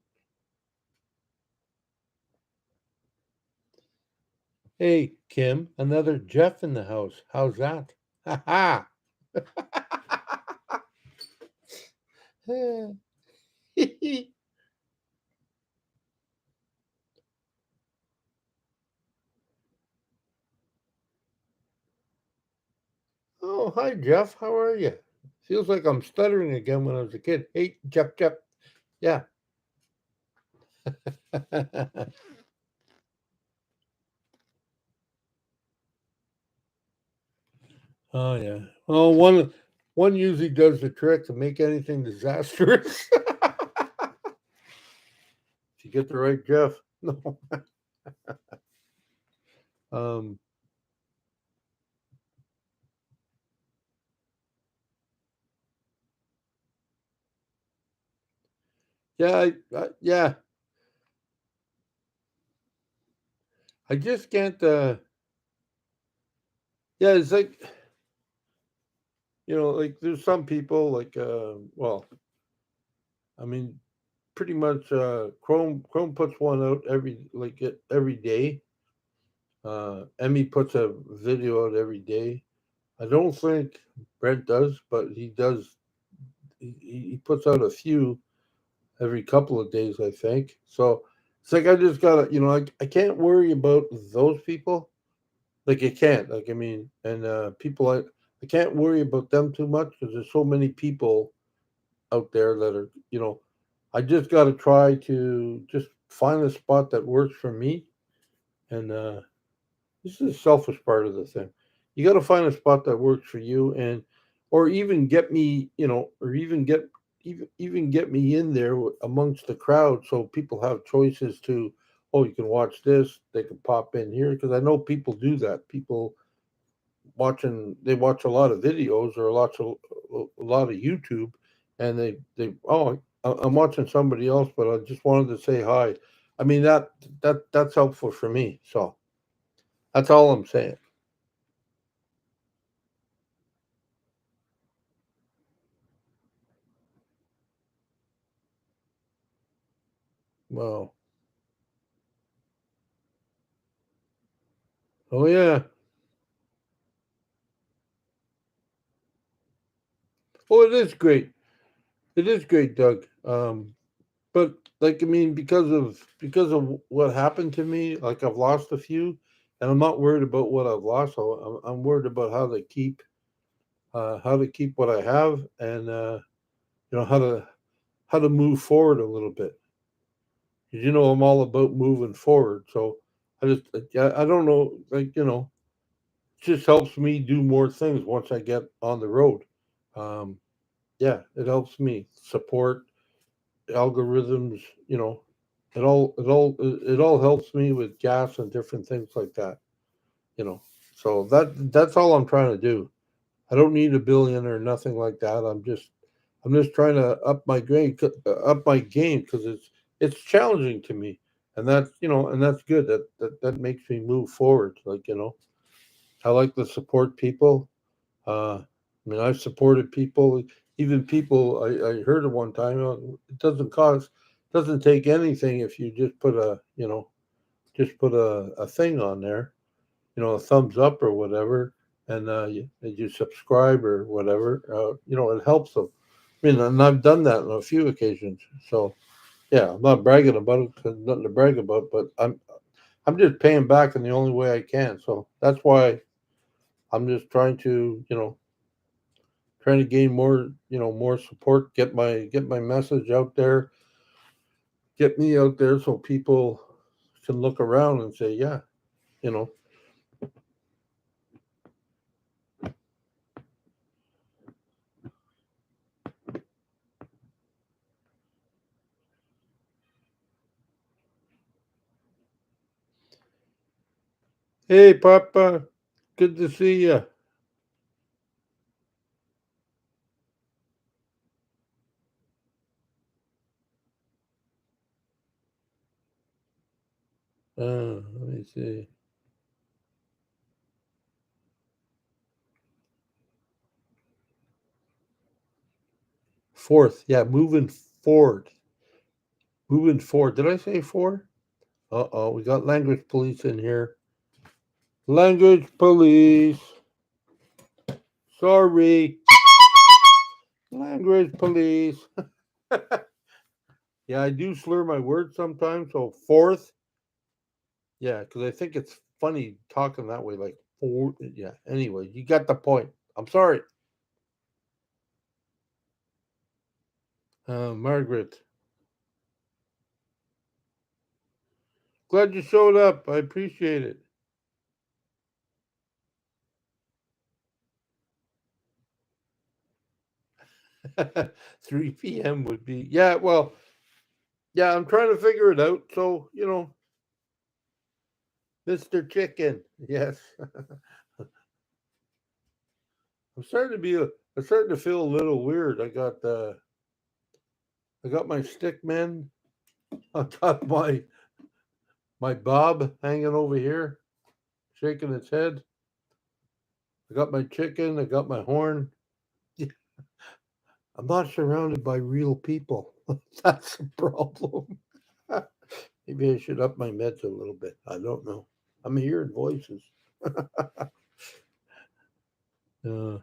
Hey, Kim, another Jeff in the house. How's that? Ha ha. Oh, hi, Jeff. How are you? Feels like I'm stuttering again when I was a kid. Hey, Jeff, Jeff. Yeah. Oh yeah. Well, one usually does the trick to make anything disastrous. If you get the right Jeff. No. Um. Yeah. Yeah. I just can't. Yeah. It's like like there's some people like. Well, I mean, pretty much. Chrome puts one out every day. Emmy puts a video out every day. I don't think Brent does, but he does. He puts out a few every couple of days, I think. So it's like I just gotta, I can't worry about those people. Like I can't. Like I mean, and people I can't worry about them too much because there's so many people out there that are, I just gotta try to just find a spot that works for me. And this is the selfish part of the thing. You got to find a spot that works for you, and or even get me, or even get me in there amongst the crowd, so people have choices to. Oh, you can watch this. They can pop in here because I know people do that. People they watch a lot of videos or a lot of YouTube, and they I'm watching somebody else, but I just wanted to say hi. I mean that's helpful for me. So that's all I'm saying. Wow. Oh yeah. Oh, it is great. It is great, Doug. But like I mean, because of what happened to me, like I've lost a few, and I'm not worried about what I've lost. I'm worried about how to keep what I have, and how to move forward a little bit. 'Cause, I'm all about moving forward. So I don't know, like it just helps me do more things once I get on the road. Um, yeah, it helps me support algorithms. It all helps me with gas and different things like that. You know, so that's all I'm trying to do. I don't need a billion or nothing like that. I'm just trying to up my game because it's challenging to me, and that's good. That makes me move forward. Like I like to support people. I mean, I've supported people, even people I heard at one time. It doesn't cost. doesn't take anything if you just put a thing on there, a thumbs up or whatever, and you subscribe or whatever. It helps them. I mean, and I've done that on a few occasions. So yeah, I'm not bragging about it. 'Cause nothing to brag about, but I'm just paying back in the only way I can. So that's why I'm just trying to gain more support, get my message out there, get me out there so people can look around and say, yeah, you know. Hey, Papa, good to see you. let me see. Fourth, yeah, moving forward. Moving forward. Did I say four? Uh-oh, we got language police in here. Language police. Sorry. Language police. Yeah, I do slur my words sometimes. So fourth. Yeah, because I think it's funny talking that way, like four. Yeah. Anyway, you got the point. I'm sorry. Margaret. Glad you showed up. I appreciate it. 3 p.m. would be, yeah, well, yeah, I'm trying to figure it out. So, Mr. Chicken. Yes. I'm starting to feel a little weird. I got my stick man. I got my bob hanging over here, shaking its head. I got my chicken, I got my horn. I'm not surrounded by real people. That's the problem. Maybe I should up my meds a little bit. I don't know. I'm hearing voices. Uh,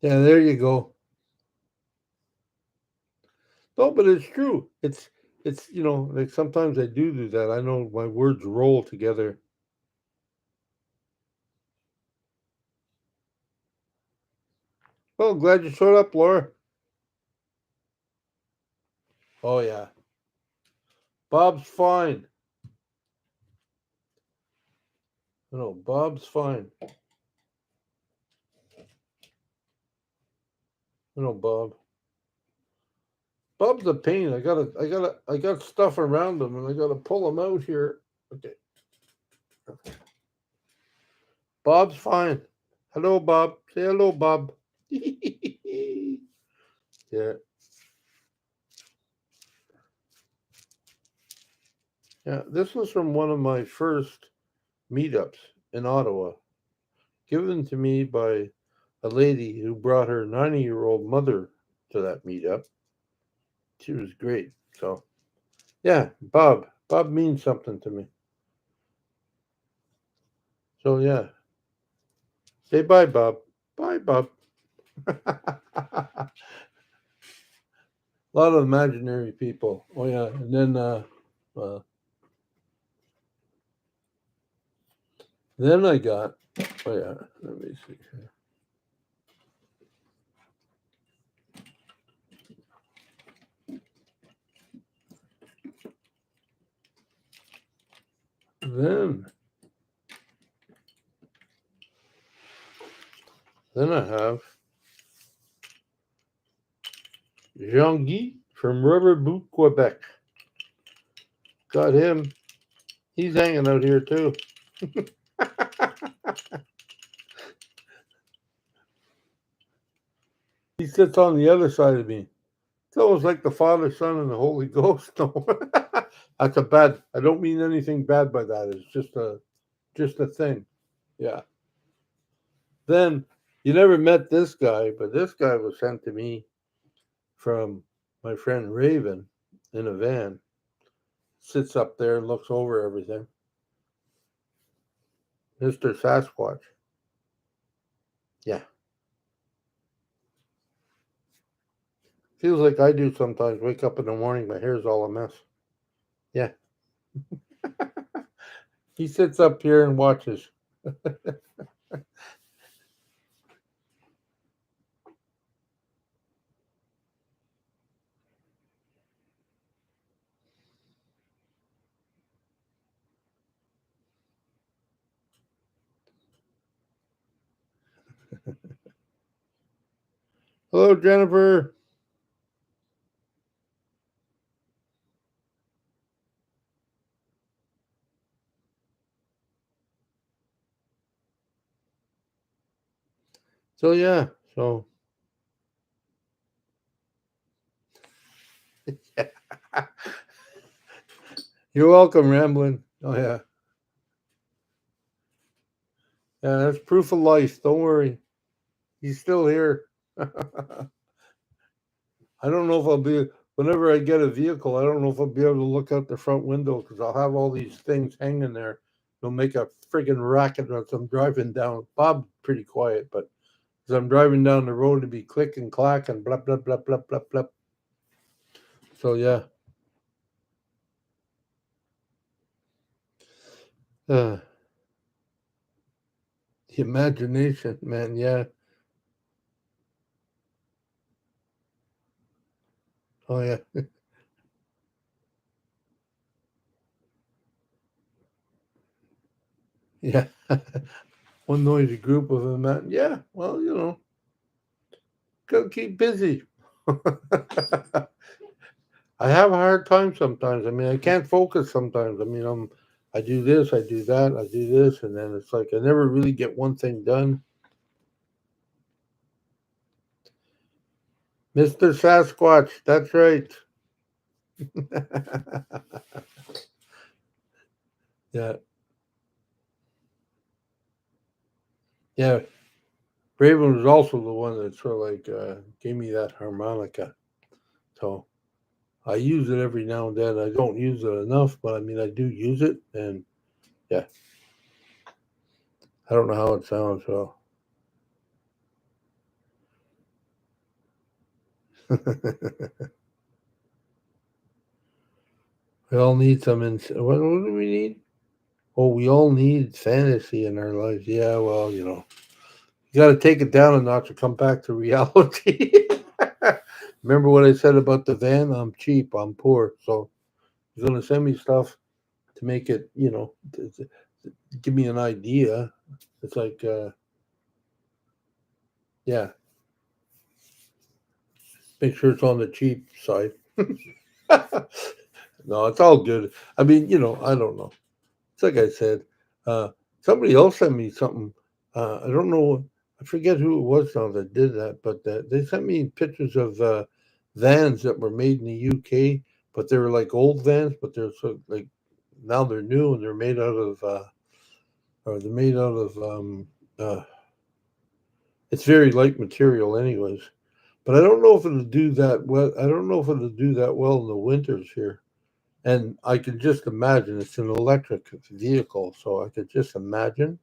yeah, there you go. No, but it's true. It's like sometimes I do that. I know my words roll together. Well, glad you showed up, Laura. Oh yeah, Bob's fine. No, Bob's fine. Bob. Bob's a pain. I got stuff around him, and I gotta pull him out here. Okay. Bob's fine. Hello, Bob. Say hello, Bob. Yeah. Yeah. This was from one of my first meetups in Ottawa, given to me by a lady who brought her 90-year-old mother to that meetup. She was great. So, yeah, Bob. Bob means something to me. So, yeah. Say bye, Bob. Bye, Bob. A lot of imaginary people. Oh, yeah. And then I got, oh, yeah. Let me see here. Then I have Jean-Guy from Rubber Boot, Quebec. Got him. He's hanging out here too. He sits on the other side of me. It's almost like the Father, Son, and the Holy Ghost. No, that's a bad. I don't mean anything bad by that. It's just a thing. Yeah. Then You never met this guy, but this guy was sent to me from my friend Raven in a van. Sits up there and looks over everything. Mr. Sasquatch. Yeah. Feels like I do sometimes. Wake up in the morning, my hair's all a mess. Yeah. He sits up here and watches. Hello, Jennifer. So yeah, so you're welcome, Ramblin'. Oh yeah, yeah. That's proof of life. Don't worry, he's still here. I don't know if I'll be whenever I get a vehicle. I don't know if I'll be able to look out the front window because I'll have all these things hanging there. They'll make a friggin' racket as I'm driving down. Bob's pretty quiet, but as I'm driving down the road, to be click and clack and blah blah blah blah blah blah. So yeah, uh, the imagination, man. Yeah. Oh yeah. Yeah. One noisy group of them. Yeah. Well, gotta keep busy. I have a hard time sometimes. I mean, I can't focus sometimes. I mean, I do this, I do that, I do this, and then it's like I never really get one thing done. Mr. Sasquatch, that's right. Yeah, yeah. Raven was also the one that sort of like gave me that harmonica. So I use it every now and then. I don't use it enough, but I mean, I do use it, and yeah, I don't know how it sounds. So we all need some. What do we need? Oh, we all need fantasy in our lives. Yeah, well, you got to take it down a notch to come back to reality. Remember what I said about the van? I'm cheap. I'm poor. So he's going to send me stuff to make it, to give me an idea. It's like, yeah, make sure it's on the cheap side. No, it's all good. I mean, I don't know. It's like I said, uh, somebody else sent me something. I don't know. I forget who it was now that did that, but they sent me pictures of vans that were made in the UK, but they were like old vans, but they're sort of like now they're new and they're made out of, or they're made out of, uh, it's very light material, anyways. But I don't know if it'll do that well. I don't know if it'll do that well in the winters here. And I could just imagine it's an electric vehicle, so I could just imagine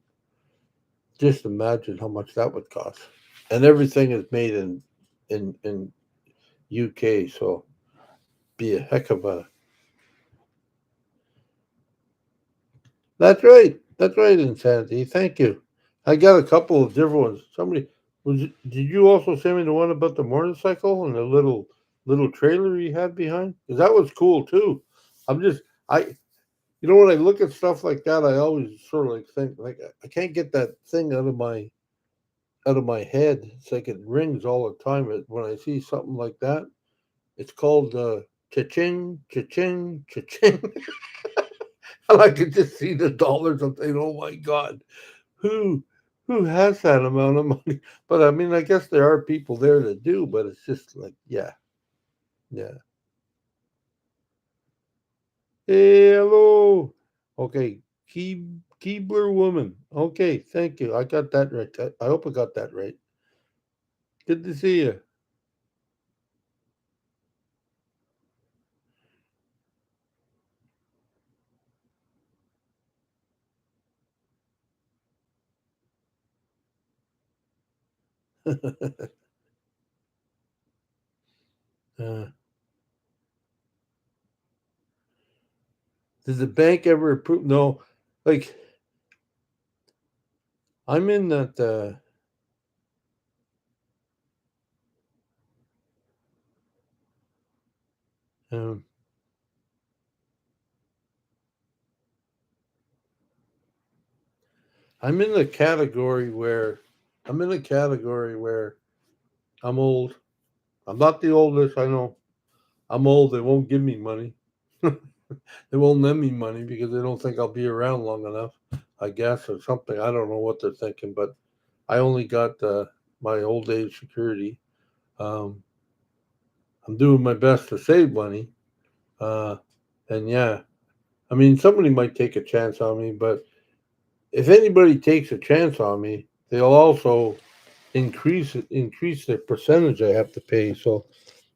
how much that would cost. And everything is made in UK, so be a heck of a. That's right. That's right, Insanity. Thank you. I got a couple of different ones. Somebody did you also send me the one about the motorcycle and the little trailer you had behind? Because that was cool too. I'm just I when I look at stuff like that, I always sort of like think like I can't get that thing out of my head. It's like it rings all the time. When I see something like that, it's called cha-ching, cha-ching, cha-ching. And I could just see the dollars. I'm thinking, oh my God, who who has that amount of money? But I mean, I guess there are people there that do, but it's just like, yeah, yeah. Hey, hello. Okay, Keebler woman. Okay, thank you. I got that right. I hope I got that right. Good to see you. uh, does the bank ever approve? No, like I'm in that. Um, I'm in the category where I'm in a category where I'm old. I'm not the oldest. I know I'm old. They won't give me money. They won't lend me money because they don't think I'll be around long enough, I guess, or something. I don't know what they're thinking, but I only got my old age security. Um, I'm doing my best to save money. Uh, and yeah, I mean, somebody might take a chance on me, but if anybody takes a chance on me, they'll also increase the percentage I have to pay. So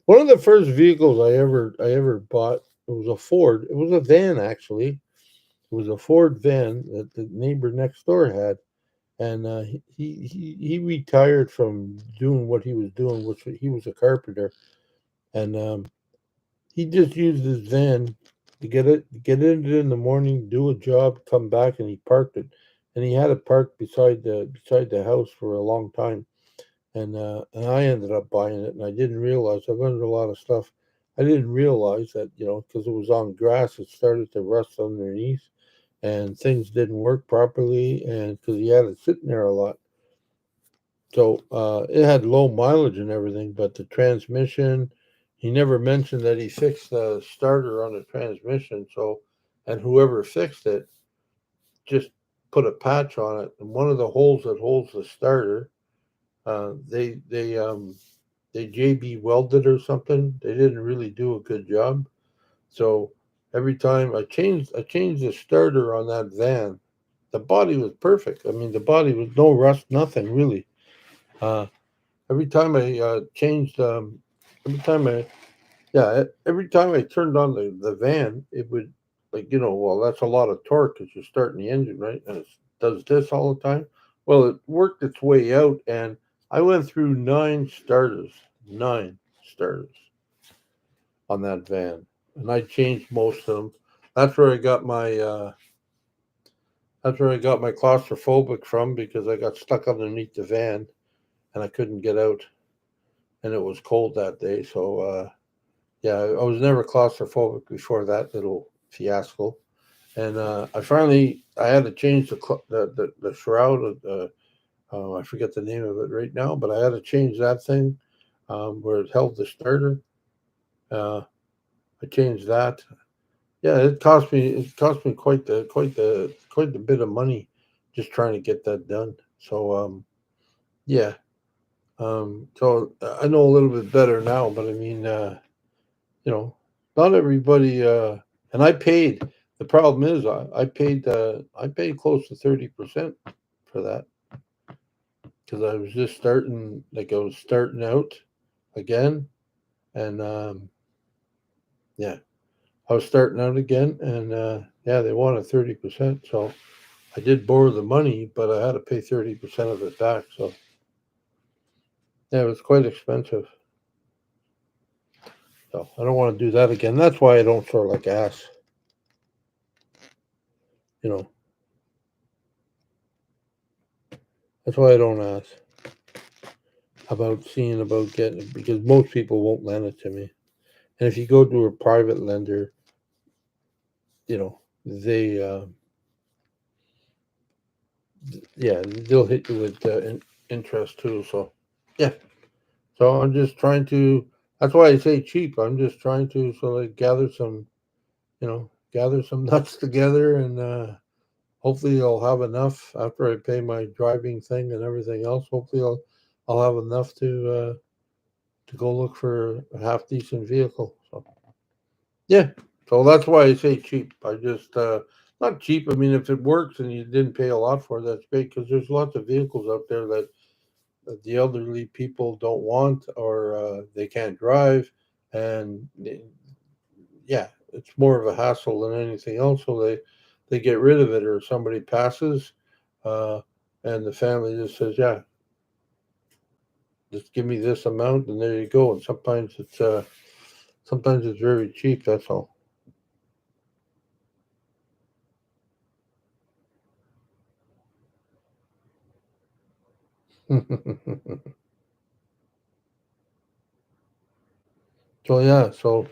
one of the first vehicles I ever bought, it was a Ford. It was a van actually. It was a Ford van that the neighbor next door had, and he retired from doing what he was doing, which he was a carpenter, and he just used his van to get in it in the morning, do a job, come back, and he parked it, and he had it parked beside the house for a long time, and I ended up buying it, and I didn't realize I learned a lot of stuff. I didn't realize that because it was on grass, it started to rust underneath, and things didn't work properly, and because he had it sitting there a lot. So it had low mileage and everything, but the transmission, he never mentioned that he fixed the starter on the transmission. So, and whoever fixed it just put a patch on it, and one of the holes that holds the starter, uh, they they um they JB welded or something. They didn't really do a good job. So every time I changed the starter on that van, the body was perfect. I mean, the body was no rust, nothing really. Uh, every time I changed, every time I, yeah, every time I turned on the van, it would well, that's a lot of torque because you're starting the engine, right? And it does this all the time. Well, it worked its way out, and I went through nine starters on that van, and I changed most of them. That's where I got my that's where I got my claustrophobic from because I got stuck underneath the van and I couldn't get out, and it was cold that day. So yeah, I was never claustrophobic before that little fiasco, and I had to change the shroud of the I forget the name of it right now, but I had to change that thing where it held the starter. Uh, I changed that. Yeah, it cost me quite the bit of money just trying to get that done. So yeah, so I know a little bit better now, but I mean you know, not everybody. And I paid. The problem is, I paid close to 30% for that because I was just starting, like I was starting out again, and yeah, I was starting out again, and yeah, they wanted 30%, so I did borrow the money, but I had to pay 30% of it back. So yeah, it was quite expensive. So I don't want to do that again. That's why I don't throw like ass. You know, that's why I don't ask about seeing about getting it because most people won't lend it to me. And if you go to a private lender, they yeah, they'll hit you with interest too. So yeah, so I'm just trying to. That's why I say cheap. I'm just trying to sort of gather some nuts together, and hopefully I'll have enough after I pay my driving thing and everything else. Hopefully I'll have enough to go look for a half decent vehicle. So yeah, so that's why I say cheap. I just not cheap. I mean, if it works and you didn't pay a lot for it, that's great because there's lots of vehicles out there that the elderly people don't want, or they can't drive, and yeah, it's more of a hassle than anything else. So they get rid of it, or somebody passes, uh, and the family just says, "Yeah, just give me this amount, and there you go." And sometimes it's very cheap. That's all. So yeah, so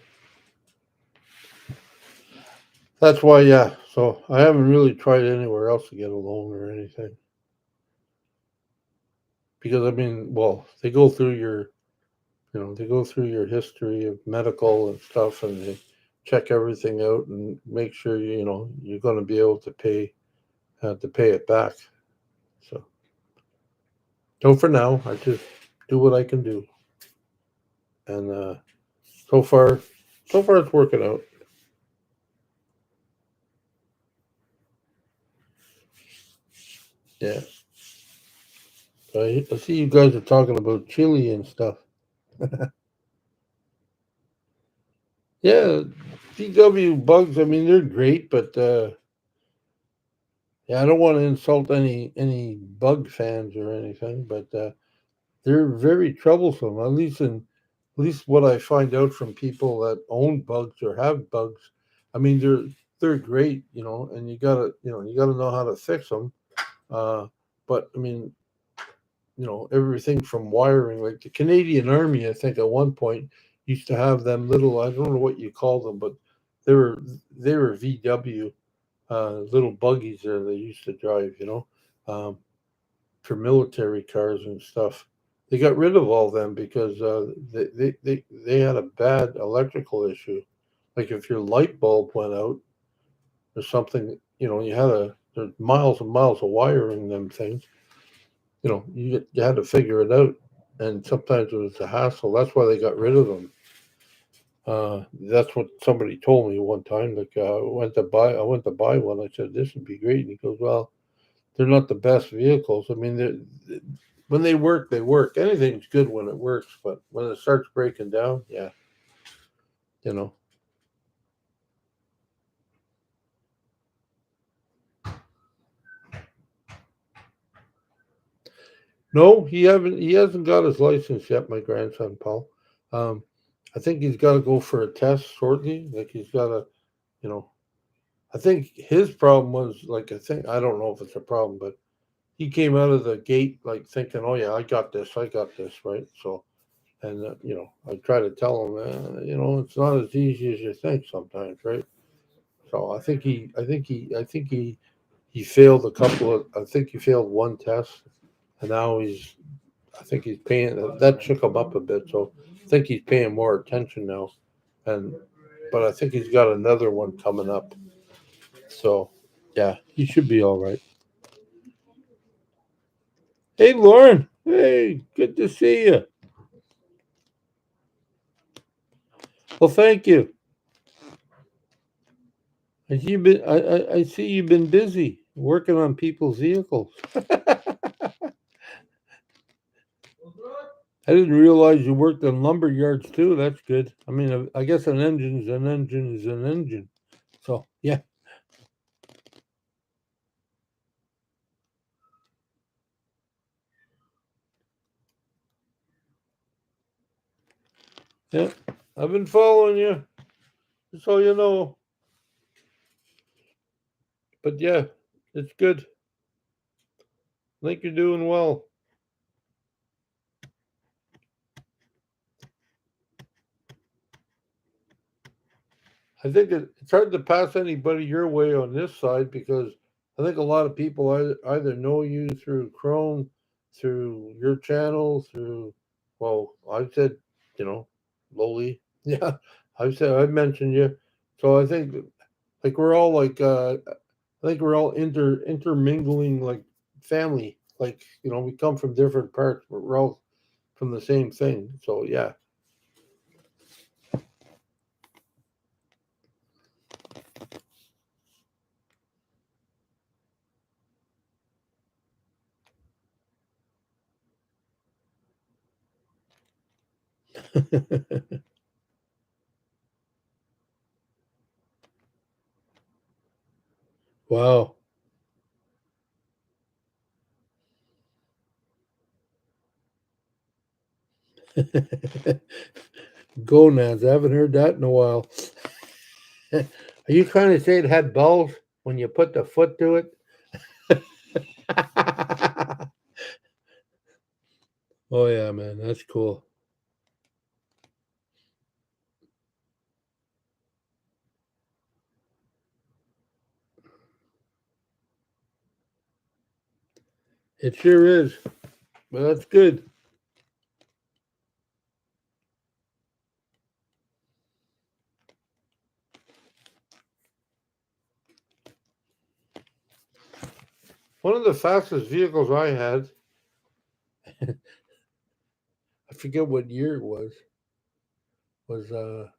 that's why, yeah. So I haven't really tried anywhere else to get a loan or anything, because I mean, well, they go through your history of medical and stuff, and they check everything out and make sure you're going to be able to pay it back. So, so for now, I just do what I can do, and so far, so far it's working out. Yeah. So I see you guys are talking about chili and stuff. Yeah, VW bugs. I mean, they're great, but yeah, I don't want to insult any bug fans or anything, but they're very troublesome. At least what I find out from people that own bugs or have bugs. I mean, they're great, and you gotta know how to fix them. Uh, but I mean, everything from wiring, like the Canadian Army, I think at one point used to have them little, I don't know what you call them, but they were they were VW little buggies there they used to drive, um, for military cars and stuff. They got rid of all them because they had a bad electrical issue. Like if your light bulb went out or something, there's miles and miles of wiring them things. You had to figure it out, and sometimes it was a hassle. That's why they got rid of them. That's what somebody told me one time. Like I went to buy one. I said this would be great, and he goes, "Well, they're not the best vehicles. I mean, when they work, they work. Anything's good when it works, but when it starts breaking down, yeah, you know." No, he haven't. He hasn't got his license yet. My grandson Paul. Um, I think he's got to go for a test shortly. Like he's got to, you know. I think his problem was like I don't know if it's a problem, but he came out of the gate like thinking, "Oh yeah, I got this," right? So, and I try to tell him, it's not as easy as you think sometimes, right? So I think he failed a couple of. I think he failed one test, and now I think he's paying. That shook him up a bit, so I think he's paying more attention now, and but I think he's got another one coming up. So, yeah, he should be all right. Hey, Lauren. Hey, good to see you. Well, thank you. I see you've been busy working on people's vehicles. I didn't realize you worked on lumber yards too. That's good. I mean, I guess an engine is an engine is an engine. So yeah, yeah. I've been following you, so you know. But yeah, it's good. I think you're doing well. I think it's hard to pass anybody your way on this side because I think a lot of people either know you through Chrome, through your channel, through, well, I said, you know, Loli. Yeah, I've mentioned you. So I think like we're all like, I think we're all intermingling like family. Like, we come from different parts, but we're all from the same thing. So yeah. Wow. Gonads. I haven't heard that in a while. Are you trying to say it had balls when you put the foot to it? Oh yeah, man, that's cool. It sure is. But that's good. One of the fastest vehicles I had, I forget what year was it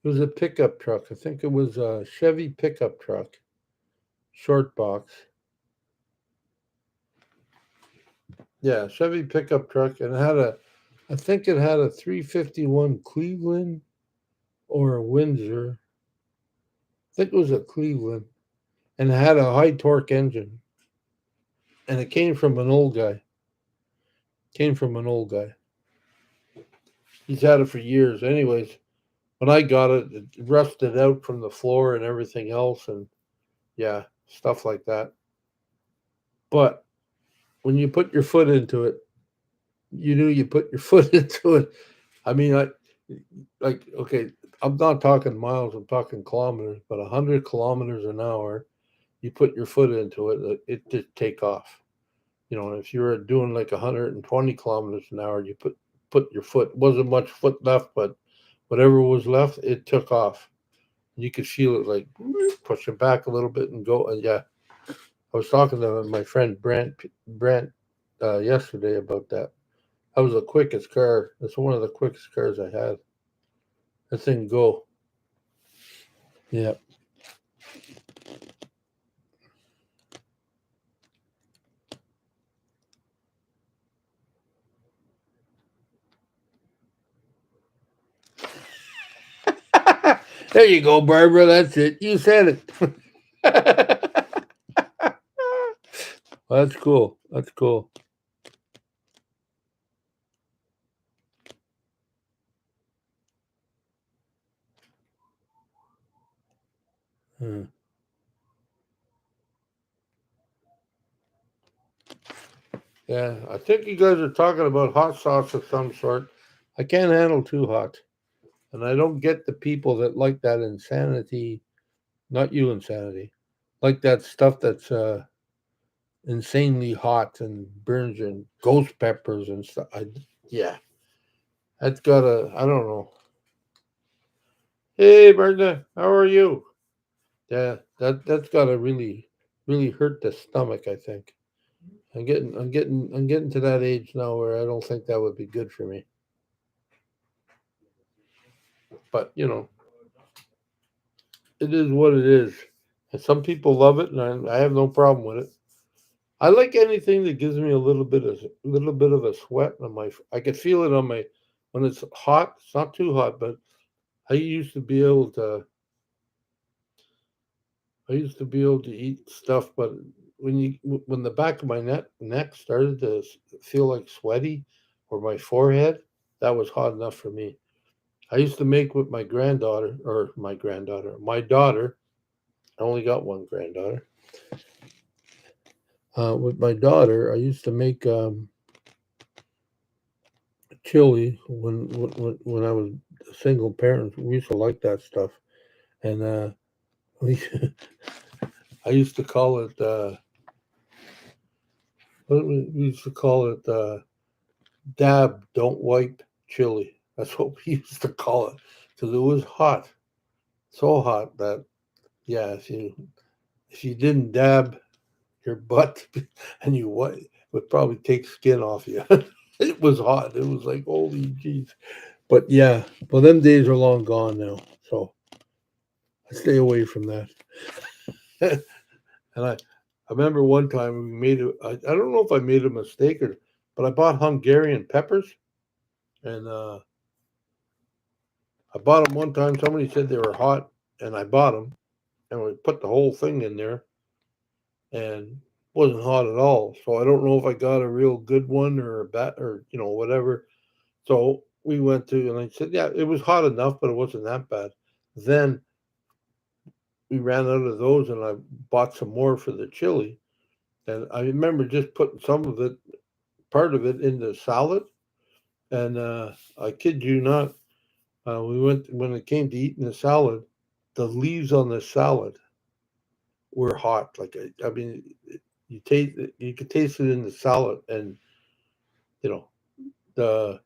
was a pickup truck. I think it was a Chevy pickup truck, short box. Yeah, Chevy pickup truck, and it had I think it had a 351 Cleveland or a Windsor. I think it was a Cleveland, and it had a high torque engine, and it came from an old guy. Came from an old guy. He's had it for years. Anyways, when I got it, it rusted out from the floor and everything else, and yeah, stuff like that. But when you put your foot into it, you knew you put your foot into it. I mean, okay, I'm not talking miles, I'm talking kilometers, but 100 kilometers an hour, you put your foot into it, it just take off. You know, if you were doing like 120 kilometers an hour, you put your foot, wasn't much foot left, but whatever was left, it took off. You could feel it like pushing back a little bit and go. And yeah, I was talking to my friend Brant yesterday about that. That was the quickest car. That's one of the quickest cars I had. That thing go. Yeah. There you go, Barbara. That's it. You said it. Well, that's cool. That's cool. Hmm. Yeah, I think you guys are talking about hot sauce of some sort. I can't handle too hot. And I don't get the people that like that insanity, not you insanity, like that stuff that's insanely hot and burns and ghost peppers and stuff. Yeah, that's gotta, I don't know. Hey, Bertha, how are you? Yeah, that's gotta really hurt the stomach, I think. I'm getting to that age now where I don't think that would be good for me. But it is what it is. And some people love it, and I have no problem with it. I like anything that gives me a little bit of a sweat on my. I could feel it on my when it's hot. It's not too hot, but I used to be able to. I used to be able to eat stuff, but when the back of my neck started to feel like sweaty, or my forehead, that was hot enough for me. I used to make with my daughter. I only got one granddaughter. With my daughter, I used to make chili when I was a single parent. We used to like that stuff, and we I used to call it we used to call it dab don't wipe chili. That's what we used to call it because it was hot, so hot that yeah, if you didn't dab your butt and you wipe, it would probably take skin off you. It was hot. It was like holy jeez. But yeah, well, them days are long gone now. So I stay away from that. And I remember one time we made I don't know if I made a mistake but I bought Hungarian peppers and I bought them one time. Somebody said they were hot, and I bought them, and we put the whole thing in there, and wasn't hot at all. So I don't know if I got a real good one or a bad or whatever. So we went to, and I said, yeah, it was hot enough, but it wasn't that bad. Then we ran out of those, and I bought some more for the chili. And I remember just putting some of it, part of it, in the salad. And I kid you not, we went when it came to eating the salad. The leaves on the salad were hot. Like I mean, you taste it, you could taste it in the salad, and you know the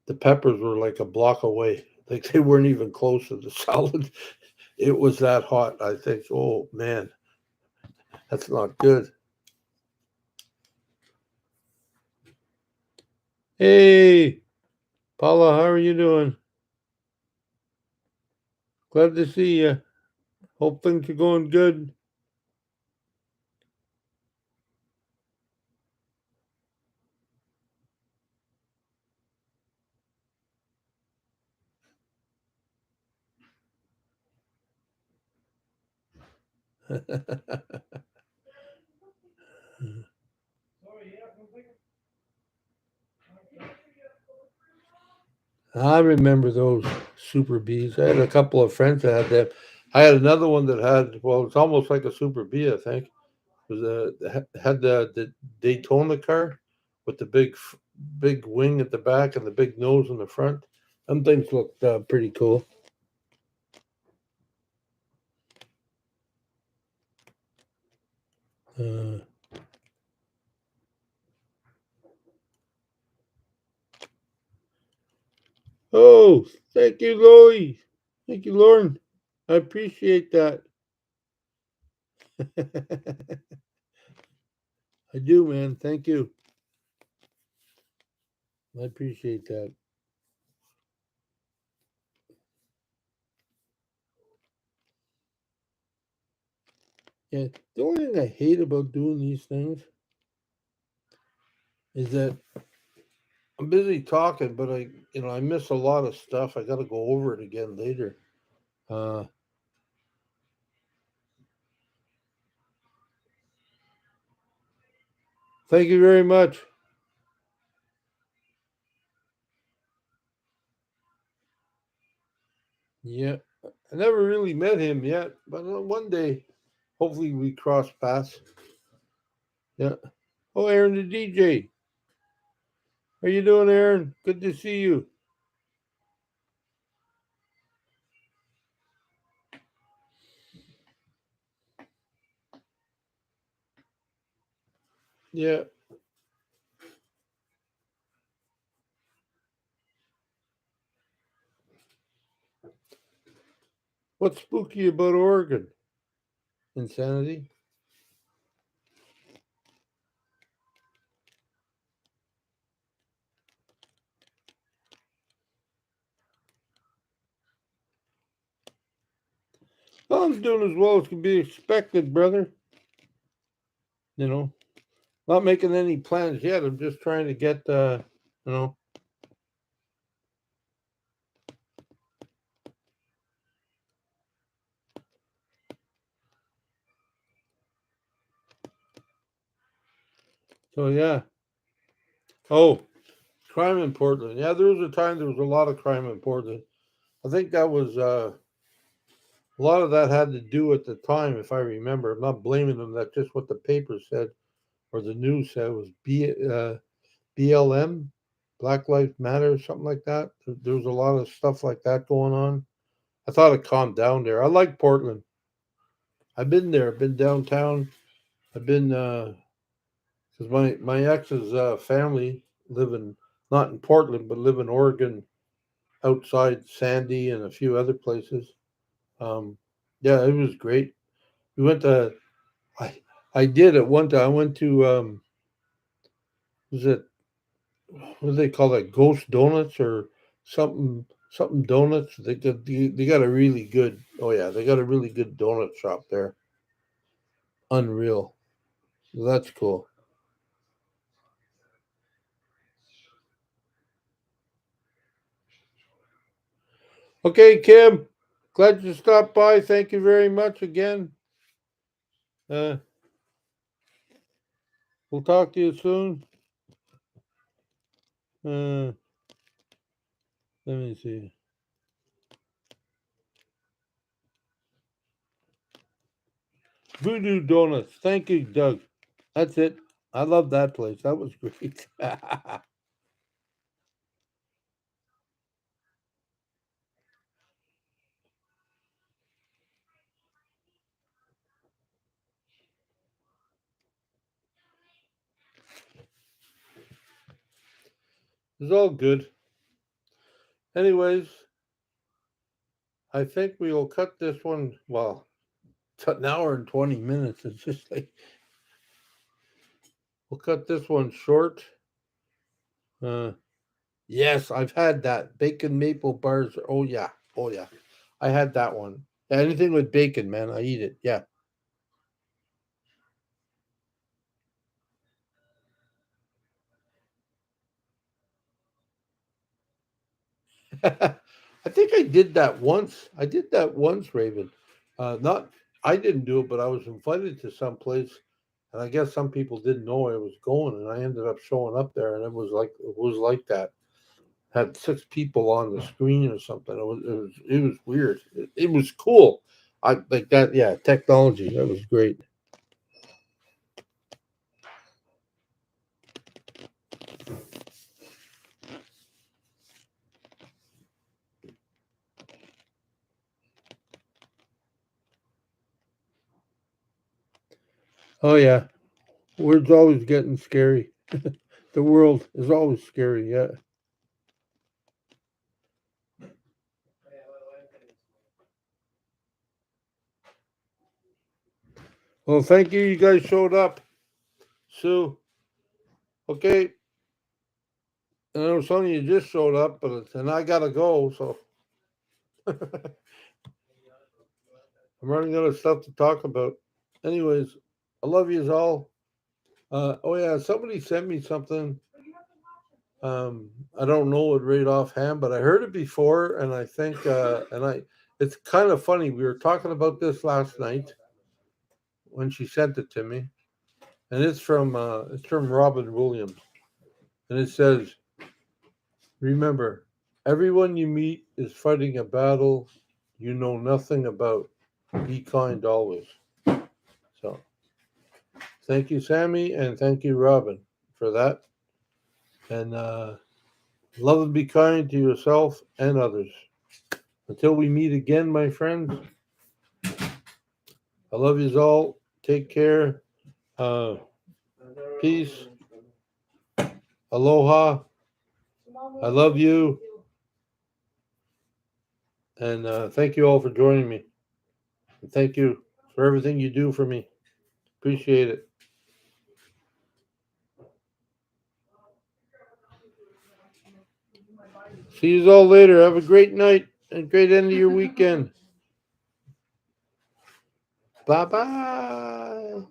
the peppers were like a block away. Like they weren't even close to the salad. It was that hot. I think, oh man, that's not good. Hey, Paula, how are you doing? Glad to see you. Hope things are going good. I remember those Super Bees. I had a couple of friends that had them. I had another one that had, well, it's almost like a Super Bee, I think. It was had the Daytona car with the big wing at the back and the big nose in the front. Them things looked pretty cool. Uh, oh, thank you, Lois. Thank you, Lauren. I appreciate that. I do, man. Thank you. I appreciate that. Yeah, the only thing I hate about doing these things is that I'm busy talking, but I miss a lot of stuff. I got to go over it again later. Uh, Thank you very much. Yeah, I never really met him yet, but one day, hopefully, we cross paths. Yeah. Oh, Aaron the DJ. How you doing, Aaron? Good to see you. Yeah. What's spooky about Oregon? Insanity. Well, I'm doing as well as can be expected, brother. You know, not making any plans yet. I'm just trying to get, you know. So yeah. Oh, crime in Portland. Yeah, there was a time there was a lot of crime in Portland. I think that was a lot of that had to do at the time, if I remember. I'm not blaming them. That's just what the paper said or the news said was BLM, Black Lives Matter, something like that. There was a lot of stuff like that going on. I thought it calmed down there. I like Portland. I've been there. I've been downtown. I've been because my ex's family live in not in Portland, but live in Oregon, outside Sandy and a few other places. Um, yeah, it was great. We went to I I did at one time. I went to was it what do they call that? Ghost Donuts or something donuts. They got a really good. Oh yeah, they got a really good donut shop there. Unreal. That's cool. Okay, Kim. Glad you stopped by. Thank you very much again. Uh, we'll talk to you soon. Let me see. Voodoo Donuts. Thank you, Doug. That's it. I love that place. That was great. It's all good. Anyways, I think we will cut this one. Well, it's an hour and 20 minutes. It's just like we'll cut this one short. Uh, yes, I've had that bacon maple bars. Oh yeah, oh yeah, I had that one. Anything with bacon, man, I eat it. Yeah. I think I did that once. I did that once, Raven. Not I didn't do it, but I was invited to some place, and I guess some people didn't know I was going, and I ended up showing up there, and it was like that. Had six people on the screen or something. It was weird. It was cool. I like that. Yeah, technology. That was great. Oh yeah, world's always getting scary. The world is always scary. Yeah. Well, thank you. You guys showed up. Sue. Okay. And I know some of you just showed up, and I gotta go, so I'm running out of stuff to talk about. Anyways, I love you all. Oh yeah, somebody sent me something. I don't know it right offhand, but I heard it before, and I think, it's kind of funny. We were talking about this last night when she sent it to me, and it's from Robin Williams, and it says, "Remember, everyone you meet is fighting a battle you know nothing about. Be kind always." So, thank you, Sammy, and thank you, Robin, for that. And love and be kind to yourself and others. Until we meet again, my friends, I love you all. Take care. Uh, peace. Aloha. I love you. And thank you all for joining me. And thank you for everything you do for me. Appreciate it. See you all later. Have a great night and great end of your weekend. Bye bye.